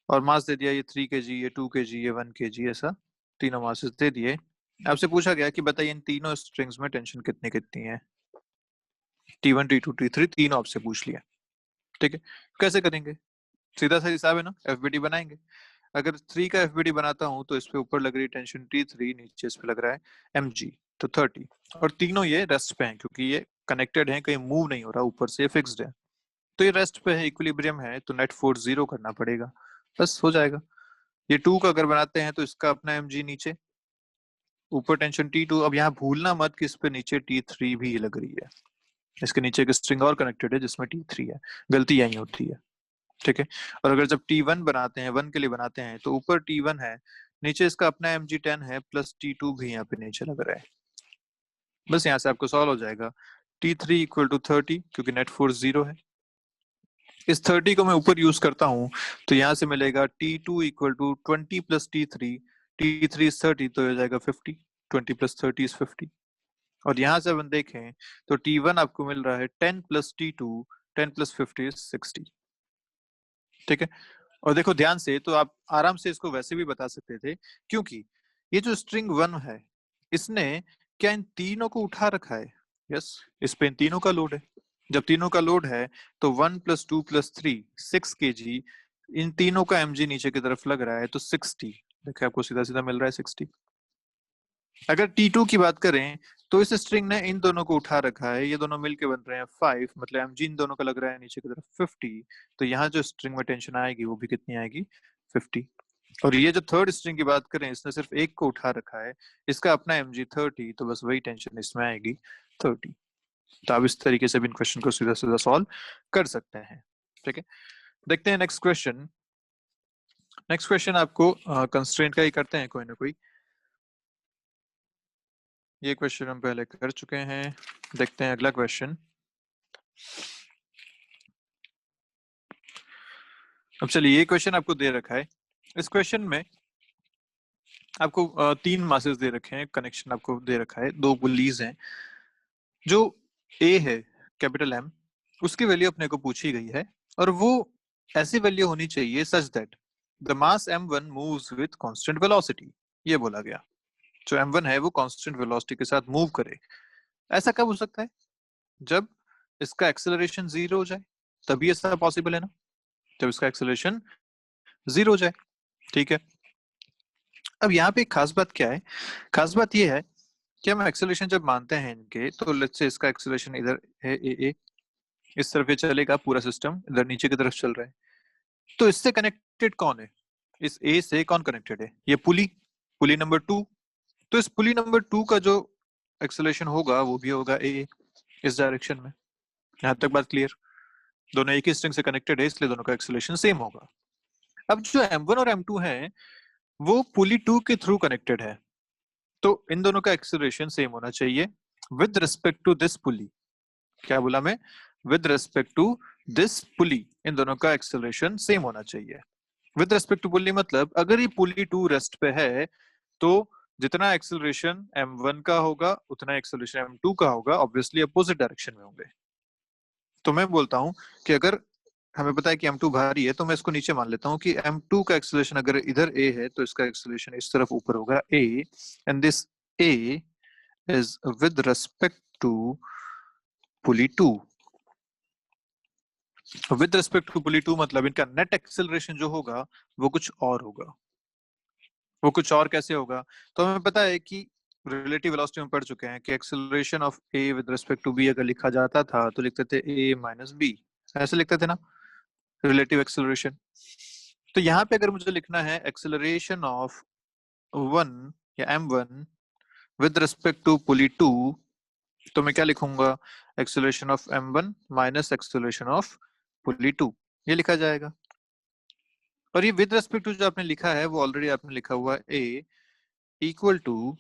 Speaker 1: और मास दे दिया ये 3 kg, ये 2 kg, ये 1 kg, ऐसा तीनों मासेस दे दिए। आपसे पूछा गया कि बताइए इन तीनों स्ट्रिंग्स में टेंशन कितनी कितनी है। T1 T2 T3 तीनों आपसे पूछ लिया। ठीक है, कैसे करेंगे? सीधा सा हिसाब है ना, एफबीडी बनाएंगे। अगर 3 का एफबीडी बनाता हूं तो इस पे ऊपर लग रही टेंशन T3, नीचे इस पे लग रहा है mg, तो 30। और तीनों ये रेस्ट पे हैं क्योंकि ये कनेक्टेड हैं, कहीं मूव नहीं हो रहा, ऊपर से फिक्स्ड है। तो ये रेस्ट पे है, इक्विलिब्रियम है, तो नेट फोर्स 0 करना पड़ेगा, बस हो जाएगा। ये 2 का अगर बनाते हैं तो इसका अपना mg नीचे, ऊपर टेंशन T2। अब यहाँ भूलना मत कि इस पे नीचे T3 भी लग रही है, इसके नीचे एक स्ट्रिंग और कनेक्टेड है जिसमें T3 है। गलती यही होती है। ठीक है, और अगर जब T1 बनाते हैं, 1 के लिए बनाते हैं, तो ऊपर T1 है, नीचे इसका अपना mg10 है, प्लस T2 भी यहाँ पे नीचे लग रहा है। बस यहाँ से आपको सॉल्व हो जाएगा। T3 इक्वल टू 30 क्योंकि नेट फोर्स 0 है। इस 30 को मैं ऊपर यूज करता हूँ तो यहाँ से मिलेगा T2 equal to 20 plus T3। T3 is 30 तो हो जाएगा 50। 20 प्लस 30 इज 50। और यहाँ से अपन देखें तो T1 आपको मिल रहा है 10 प्लस T2, 10 प्लस 50 इज 60। ठीक है, और देखो ध्यान से, तो आप आराम से इसको वैसे भी बता सकते थे, क्योंकि ये जो स्ट्रिंग 1 है इसने क्या इन तीनों को उठा रखा है? यस, इस पे इन तीनों का लोड है। जब तीनों का लोड है तो 1 प्लस 2 प्लस 3 6 kg, इन तीनों का mg नीचे की तरफ लग रहा है तो 60। देखिए आपको सीधा सीधा मिल रहा है 60। अगर T2 की बात करें तो इस स्ट्रिंग ने इन दोनों को उठा रखा है, ये दोनों मिलके बन रहे हैं 5, मतलब mg इन दोनों का लग रहा है नीचे की तरफ 50। तो यहाँ जो स्ट्रिंग में टेंशन आएगी वो भी कितनी आएगी? 50। और ये जो थर्ड स्ट्रिंग की बात करें, इसने सिर्फ एक को उठा रखा है, इसका अपना mg 30, तो बस वही टेंशन इसमें आएगी 30। तो आप इस तरीके से भी इन क्वेश्चन को सीधा सीधा सॉल्व कर सकते हैं। ठीक है, देखते हैं नेक्स्ट क्वेश्चन। नेक्स्ट क्वेश्चन आपको कंस्ट्रेंट का ही करते हैं कोई ना कोई। ये क्वेश्चन हम पहले कर चुके हैं, देखते हैं अगला क्वेश्चन। अब चलिए, ये क्वेश्चन आपको दे रखा है। इस क्वेश्चन में आपको 3 मासेस दे रखे हैं, कनेक्शन आपको दे रखा है, 2 पुलीज हैं। जो ए है कैपिटल एम, उसकी वैल्यू अपने को पूछी गई है और वो ऐसी वैल्यू होनी चाहिए such that the mass m1 moves with constant velocity, ये बोला गया। जो m1 है वो कांस्टेंट वेलोसिटी के साथ मूव करे। ऐसा कब हो सकता है? जब इसका एक्सेलरेशन जीरो हो जाए, तभी ऐसा पॉसिबल है ना, जब इसका एक्सेलरेशन जीरो हो जाए। ठीक है, अब यहाँ पे एक खास बात क्या है? खास बात ये है कि हम एक्सेलरेशन जब मानते हैं इनके, तो लेट्स से इसका एक्सेलरेशन इधर है ए, इस तरफ ये चलेगा, पूरा सिस्टम इधर नीचे की तरफ चल रहा है। तो इससे कनेक्टेड कौन है? इस ए से कौन कनेक्टेड है? ये पुली, पुली नंबर 2। तो इस पुली नंबर 2 का जो एक्सेलरेशन होगा वो भी होगा ए, इस डायरेक्शन में। यहाँ तक बात क्लियर? दोनों एक ही स्ट्रिंग से कनेक्टेड है, इसलिए दोनों का एक्सेलरेशन सेम होगा। अब जो m1 और m2 है वो पुली 2 के थ्रू कनेक्टेड है, तो इन दोनों का एक्सेलरेशन सेम होना चाहिए विद रिस्पेक्ट टू दिस पुली। क्या बोला मैं? विद रिस्पेक्ट टू दिस पुली, इन दोनों का एक्सेलरेशन सेम होना चाहिए। विद रिस्पेक्ट टू पुली मतलब अगर ये पुली 2 रेस्ट पे है, तो जितना एक्सेलरेशन m1 का होगा उतना एक्सेलरेशन m2 का होगा, ऑब्वियसली अपोजिट डायरेक्शन में होंगे। तो मैं बोलता हूं कि अगर हमें पता है कि m2 भारी है, तो मैं इसको नीचे मान लेता हूँ कि m2 का एक्सेलरेशन अगर इधर a है, तो इसका एक्सेलरेशन इस तरफ ऊपर होगा a, and this a is with respect to pulley 2। With respect to pulley 2 मतलब इनका नेट एक्सेलरेशन जो होगा वो कुछ और होगा। वो कुछ और कैसे होगा? तो हमें पता है कि रिलेटिव वेलोसिटी में पढ़ चुके हैं कि acceleration of a with respect to b अगर लिखा जाता था तो लिखते थे a माइनस b, ऐसे लिखते थे ना, रिलेटिव एक्सेलरेशन। तो यहाँ पे अगर मुझे लिखना है एक्सेलरेशन ऑफ 1 या m1 with respect to pulley 2, तो मैं क्या लिखूंगा? Acceleration of m1 minus acceleration of pulley 2, ये लिखा जाएगा। और ये विद रिस्पेक्ट टू जो आपने लिखा है वो ऑलरेडी आपने लिखा हुआ a equal to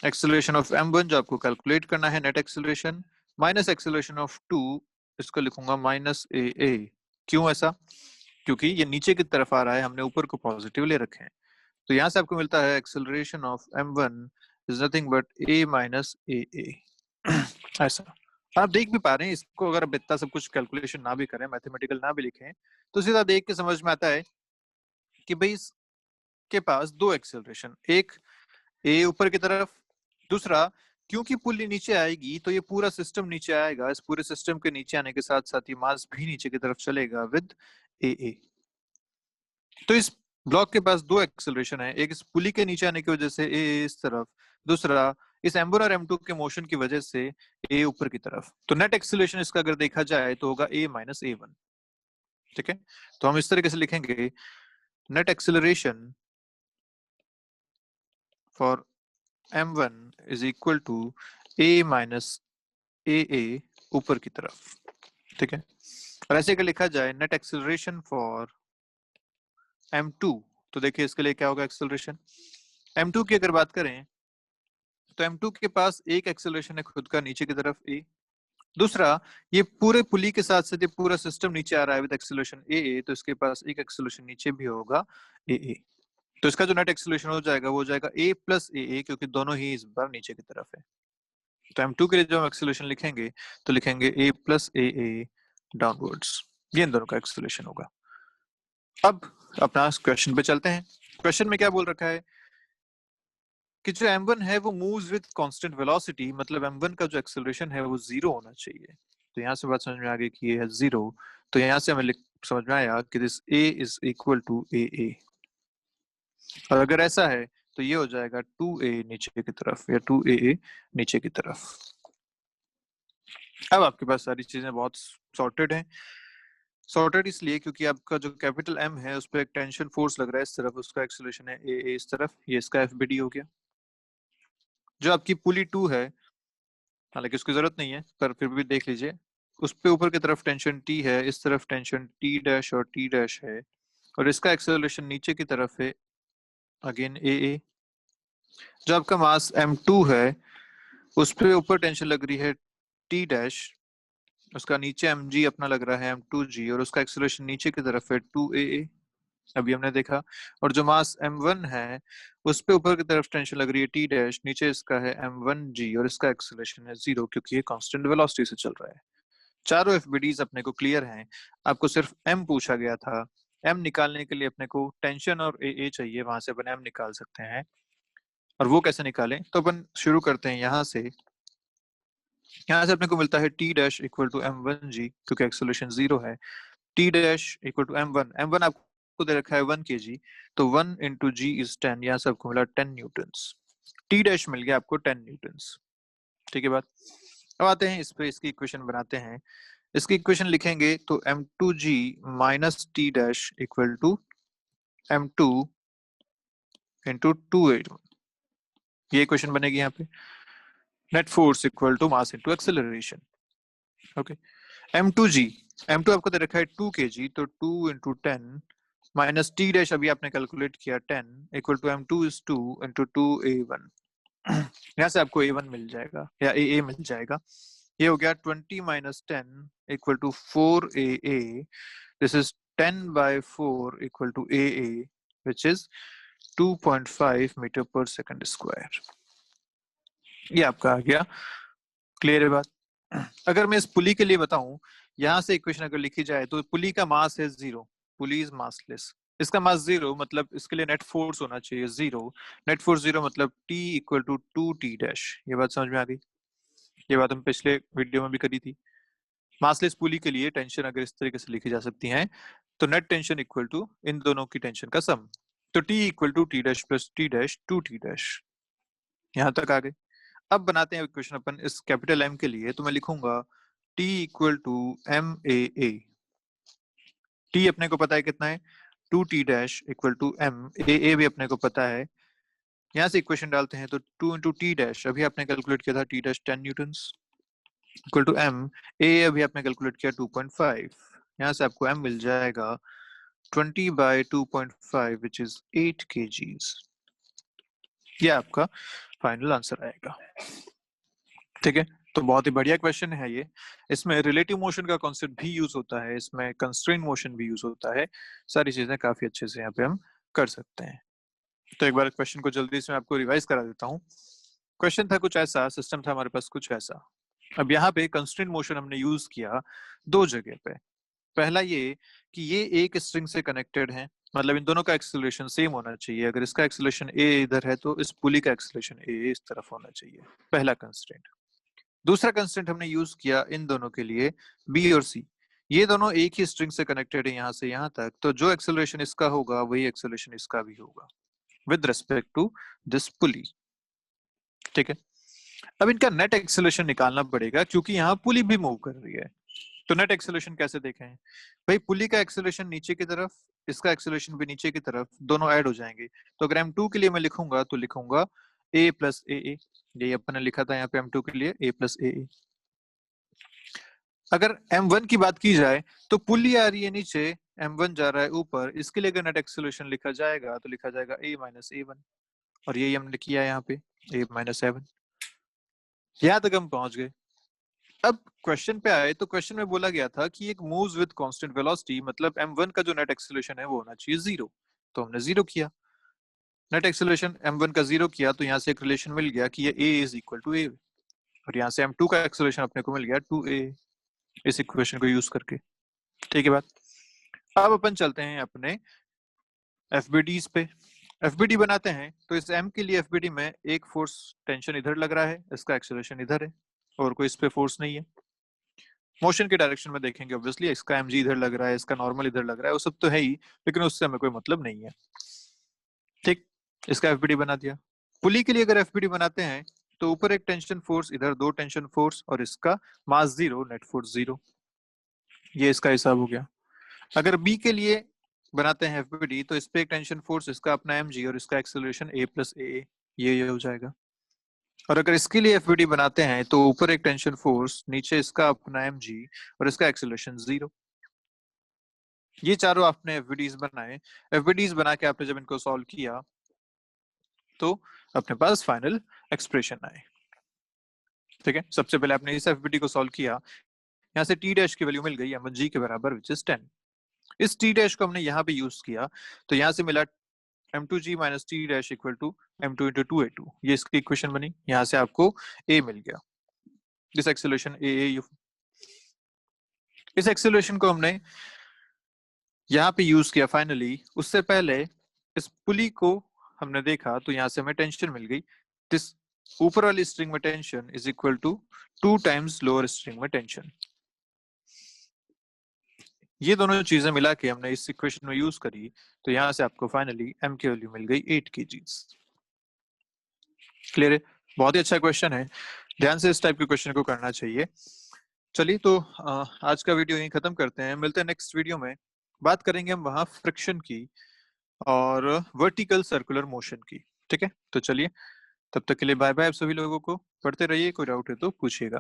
Speaker 1: acceleration of m1 जो आपको कैलकुलेट करना है net acceleration, minus acceleration of 2, इसको लिखूंगा माइनस a। क्यों ऐसा? क्योंकि ये नीचे की तरफ आ रहा है, हमने ऊपर को पॉजिटिव ले रखे हैं। तो यहाँ से आपको मिलता है acceleration of m1 is nothing but a minus a। ऐसा आप देख भी पा रहे हैं इसको, अगर अब इतना सब कुछ कैलकुलेशन ना भी करें, मैथमेटिकल ना भी लिखें, तो सीधा देख के समझ में आता है कि भाई इसके पास दो एक्सेलरेशन, एक ए ऊपर की तरफ, दूसरा क्योंकि पुली नीचे आएगी तो ये पूरा सिस्टम नीचे आएगा, इस पूरे सिस्टम के नीचे आने के साथ साथ ये मास भी नीचे की तरफ चलेगा विद ए। तो इस ब्लॉक के पास दो एक्सेलरेशन है, एक इस पुली के नीचे आने की वजह से ए इस तरफ, दूसरा इस m1 और m2 के मोशन की वजह से ए ऊपर की तरफ। तो नेट एक्सेलरेशन इसका अगर देखा जाए तो होगा a माइनस a1। ठीक है, तो हम इस तरीके से लिखेंगे net acceleration for m1 is equal to a minus a ऊपर की तरफ। ठीक है, और ऐसे अगर लिखा जाए नेट एक्सेलरेशन फॉर m2, तो देखिए इसके लिए क्या होगा एक्सेलरेशन m2 की अगर बात करें तो m2 के पास एक एक्सेलरेशन है खुद का नीचे की तरफ a, दूसरा ये पूरे पुली के साथ साथ ये पूरा सिस्टम नीचे आ रहा है विद एक्सेलरेशन a, तो इसके पास एक एक्सेलरेशन नीचे भी होगा a। तो इसका जो नेट एक्सेलरेशन हो जाएगा वो हो जाएगा a प्लस a, क्योंकि दोनों ही इस बार नीचे की तरफ है। तो m2 के लिए जो हम एक्सेलरेशन लिखेंगे तो लिखेंगे a प्लस a डाउनवर्ड्स, ये इन दोनों का एक्सेलरेशन होगा। अब अपना क्वेश्चन पे चलते हैं। क्वेश्चन में क्या बोल रखा है कि जो m1 है वो मूव्स विद कांस्टेंट वेलोसिटी, मतलब m1 का जो एक्सेलरेशन है वो जीरो होना चाहिए। तो यहाँ से बात समझ में आ गई कि ये है जीरो, तो यहाँ से हमें समझ में आया कि this a is equal to a। और अगर ऐसा है तो ये हो जाएगा 2a नीचे की तरफ या 2a नीचे की तरफ। अब आपके पास सारी चीजें बहुत सॉर्टेड हैं। सॉर्टेड इसलिए क्योंकि आपका जो कैपिटल M है उस पर एक टेंशन फोर्स लग रहा है इस तरफ, उसका एक्सेलरेशन है a इस तरफ, ये इसका FBD हो गया। जो आपकी पुली 2 है, हालांकि उसकी जरूरत नहीं है पर फिर भी देख लीजिए, उस पे ऊपर की तरफ टेंशन T है, इस तरफ टेंशन T डैश और T डैश है, और इसका एक्सेलरेशन नीचे की तरफ है अगेन a। जो आपका मास m2 है उस पे ऊपर टेंशन लग रही है T डैश, उसका नीचे mg अपना लग रहा है m2g, और उसका एक्सेलरेशन नीचे की तरफ है 2a, अभी हमने देखा। और जो मास m1 है उस पे ऊपर की तरफ टेंशन लग रही है T डैश, नीचे इसका है m1g, और इसका एक्सेलरेशन है 0 क्योंकि ये कांस्टेंट वेलोसिटी से चल रहा है। चारों FBDs अपने को क्लियर हैं। आपको सिर्फ m पूछा गया था, m निकालने के लिए अपने को टेंशन और a चाहिए, वहां से अपन m निकाल सकते हैं। और वो कैसे निकालें, तो अपन शुरू करते हैं यहाँ से अपने को मिलता है T dash equal to M one G, क्योंकि एक्सेलरेशन 0 है। T dash equal to M one आपको दे रखा है 1 kg, तो 1 × g इज 10, यहाँ से आपको मिला 10 न्यूटन्स। टी डैश मिल गया आपको 10 न्यूटन्स। ठीक है बात। अब आते हैं इस पे, इसकी इक्वेशन बनाते हैं। इसकी इक्वेशन लिखेंगे तो m2g minus T dash equal to m2 into 2a1, ये इक्वेशन बनेगी यहाँ पे। Net force equal to mass into acceleration. Okay, m2g, m2 आपको दे रखा है 2 kg, तो 2 × 10 माइनस टी डैश अभी आपने कैलकुलेट किया 10 equal to m2 is 2 into 2a1। यहाँ से आपको a1 मिल जाएगा या a मिल जाएगा। ये हो गया 20 minus 10 equal to 4a। This is 10/4 equal to a which is 2.5 metre per second square. ये आपका आ गया। क्लियर है बात। अगर मैं इस पुली के लिए बताऊं, यहाँ से इक्वेशन अगर लिखी जाए तो पुली का मास है 0, पुली इज मासलेस। इसका मास 0 मतलब इसके लिए नेट फोर्स होना चाहिए 0। नेट फोर्स 0 मतलब T equal to 2T dash. ये बात समझ में आ गई। ये बात हम पिछले वीडियो में भी करी थी। मासलेस पुली के लिए टेंशन अगर इस तरीके से लिखी जा सकती है, तो नेट टेंशन इक्वल टू इन दोनों की टेंशन का सम। तो T equal to T dash plus T dash 2T dash. यहाँ तक आ गए। अब बनाते हैं इक्वेशन अपन इस कैपिटल M के लिए, तो मैं लिखूंगा T equal to MAA। T अपने को पता है कितना है, 2T dash equal to M, AA भी अपने को पता है। यहाँ से इक्वेशन डालते हैं तो 2 × T डैश अभी आपने कैलकुलेट किया था T dash 10 newtons equal to M, AA अभी आपने कैलकुलेट किया 2.5। यहाँ से आपको M मिल जाएगा 20/2.5 विच इज 8 kgs। ये आपका फाइनल आंसर आएगा। ठीक है, तो बहुत ही बढ़िया क्वेश्चन है ये। इसमें रिलेटिव मोशन का कॉन्सेप्ट भी यूज होता है, इसमें कंस्ट्रेंट मोशन भी यूज होता है। सारी चीजें काफी अच्छे से यहाँ पे हम कर सकते हैं। तो एक बार क्वेश्चन को जल्दी से मैं आपको रिवाइज करा देता हूँ। क्वेश्चन था कुछ ऐसा, सिस्टम था हमारे पास कुछ ऐसा। अब यहाँ पे कंस्ट्रेंट मोशन हमने यूज किया 2 जगह पे। पहला ये कि ये एक स्ट्रिंग से कनेक्टेड है, मतलब इन दोनों का एक्सेलरेशन सेम होना चाहिए। अगर इसका एक्सेलरेशन a इधर है तो इस पुली का एक्सेलरेशन a इस तरफ होना चाहिए, पहला कंस्ट्रेंट। दूसरा कंस्ट्रेंट हमने यूज किया इन दोनों के लिए बी और सी, ये दोनों एक ही स्ट्रिंग से कनेक्टेड है यहाँ से यहाँ तक, तो जो एक्सेलरेशन इसका होगा वही एक्सेलरेशन इसका भी होगा विद रिस्पेक्ट टू दिस पुली। ठीक है, अब इनका नेट एक्सेलरेशन निकालना पड़ेगा क्योंकि यहाँ पुली भी मूव कर रही है। तो नेट एक्सेलरेशन कैसे देखें भाई, पुली का एक्सेलरेशन नीचे की तरफ, इसका एक्सेलरेशन भी नीचे की तरफ, दोनों ऐड हो जाएंगे। तो अगर M2 के लिए मैं लिखूंगा तो लिखूंगा a प्लस ए, यही अपन ने लिखा था यहाँ पे M2 के लिए a प्लस ए। अगर M1 की बात की जाए तो पुली आ रही है नीचे, M1 जा रहा है ऊपर, इसके लिए अगर नेट एक्सेलरेशन लिखा जाएगा तो लिखा जाएगा a माइनस a1, और यही हमने किया यहाँ पे a माइनस a1। यहाँ तक हम पहुंच गए। अब क्वेश्चन पे आए तो क्वेश्चन में बोला गया था कि एक मूव्स विद कांस्टेंट वेलोसिटी, मतलब M1 का जो नेट एक्सेलरेशन है वो होना चाहिए 0। तो हमने 0 किया, नेट एक्सेलरेशन M1 का 0 किया, तो यहाँ से एक रिलेशन मिल गया कि ये a is equal to a, और यहाँ से M2 का एक्सेलरेशन अपने को मिल गया 2a इस इक्वेशन को यूज करके। ठीक है बात। अब अपन चलते हैं अपने एफबीडीज पे। एफबीडी बनाते हैं तो इस M के लिए एफबीडी में एक फोर्स टेंशन इधर लग रहा है, इसका एक्सेलरेशन इधर है, और कोई इस पे फोर्स नहीं है। मोशन के डायरेक्शन में देखेंगे ऑब्वियसली, इसका mg इधर लग रहा है, इसका नॉर्मल इधर लग रहा है, वो सब तो है ही, लेकिन उससे हमें कोई मतलब नहीं है। ठीक, इसका एफबीडी बना दिया। पुली के लिए अगर एफबीडी बनाते हैं तो ऊपर एक टेंशन फोर्स, इधर 2 टेंशन फोर्स, और इसका मास 0, नेट फोर्स 0। ये इसका हिसाब हो गया। अगर बी के लिए बनाते हैं एफबीडी तो इस पे एक टेंशन फोर्स, इसका अपना mg, और इसका एक्सेलरेशन a प्लस ए, ये हो जाएगा। और अगर इसके लिए एफबीडी बनाते हैं तो ऊपर एक टेंशन फोर्स, नीचे इसका अपना mg, और इसका एक्सेलरेशन 0। ये चारों आपने एफबीडीज बनाए। एफबीडीज बना के आपने जब इनको सॉल्व किया तो अपने पास फाइनल एक्सप्रेशन आए। ठीक है, सबसे पहले आपने इस एफबीडी को सॉल्व किया, यहाँ से टी डैश की वैल्यू मिल गई mg के बराबर विच इज 10। इस टी डैश को हमने यहाँ पे यूज किया, तो यहाँ से मिला m2g minus T dash equal to m2 into 2a2, ये इसकी इक्वेशन बनी। यहाँ से आपको a मिल गया, दिस एक्सेलरेशन a। इस एक्सेलरेशन को हमने यहाँ पे यूज किया फाइनली। उससे पहले इस पुली को हमने देखा तो यहाँ से हमें टेंशन मिल गई। दिस ऊपर वाली स्ट्रिंग में tension is equal to 2 times lower string में टेंशन। ये दोनों चीजें मिला के हमने इस इक्वेशन में यूज करी, तो यहाँ से आपको फाइनली एम की वैल्यू मिल गई 8 kg। क्लियर है? बहुत ही अच्छा क्वेश्चन है, ध्यान से इस टाइप के क्वेश्चन को करना चाहिए। चलिए तो आज का वीडियो यहीं खत्म करते हैं, मिलते हैं नेक्स्ट वीडियो में। बात करेंगे हम वहां फ्रिक्शन की और वर्टिकल सर्कुलर मोशन की। ठीक है, तो चलिए तब तक के लिए बाय बाय आप सभी लोगों को। पढ़ते रहिए, कोई डाउट है तो पूछिएगा।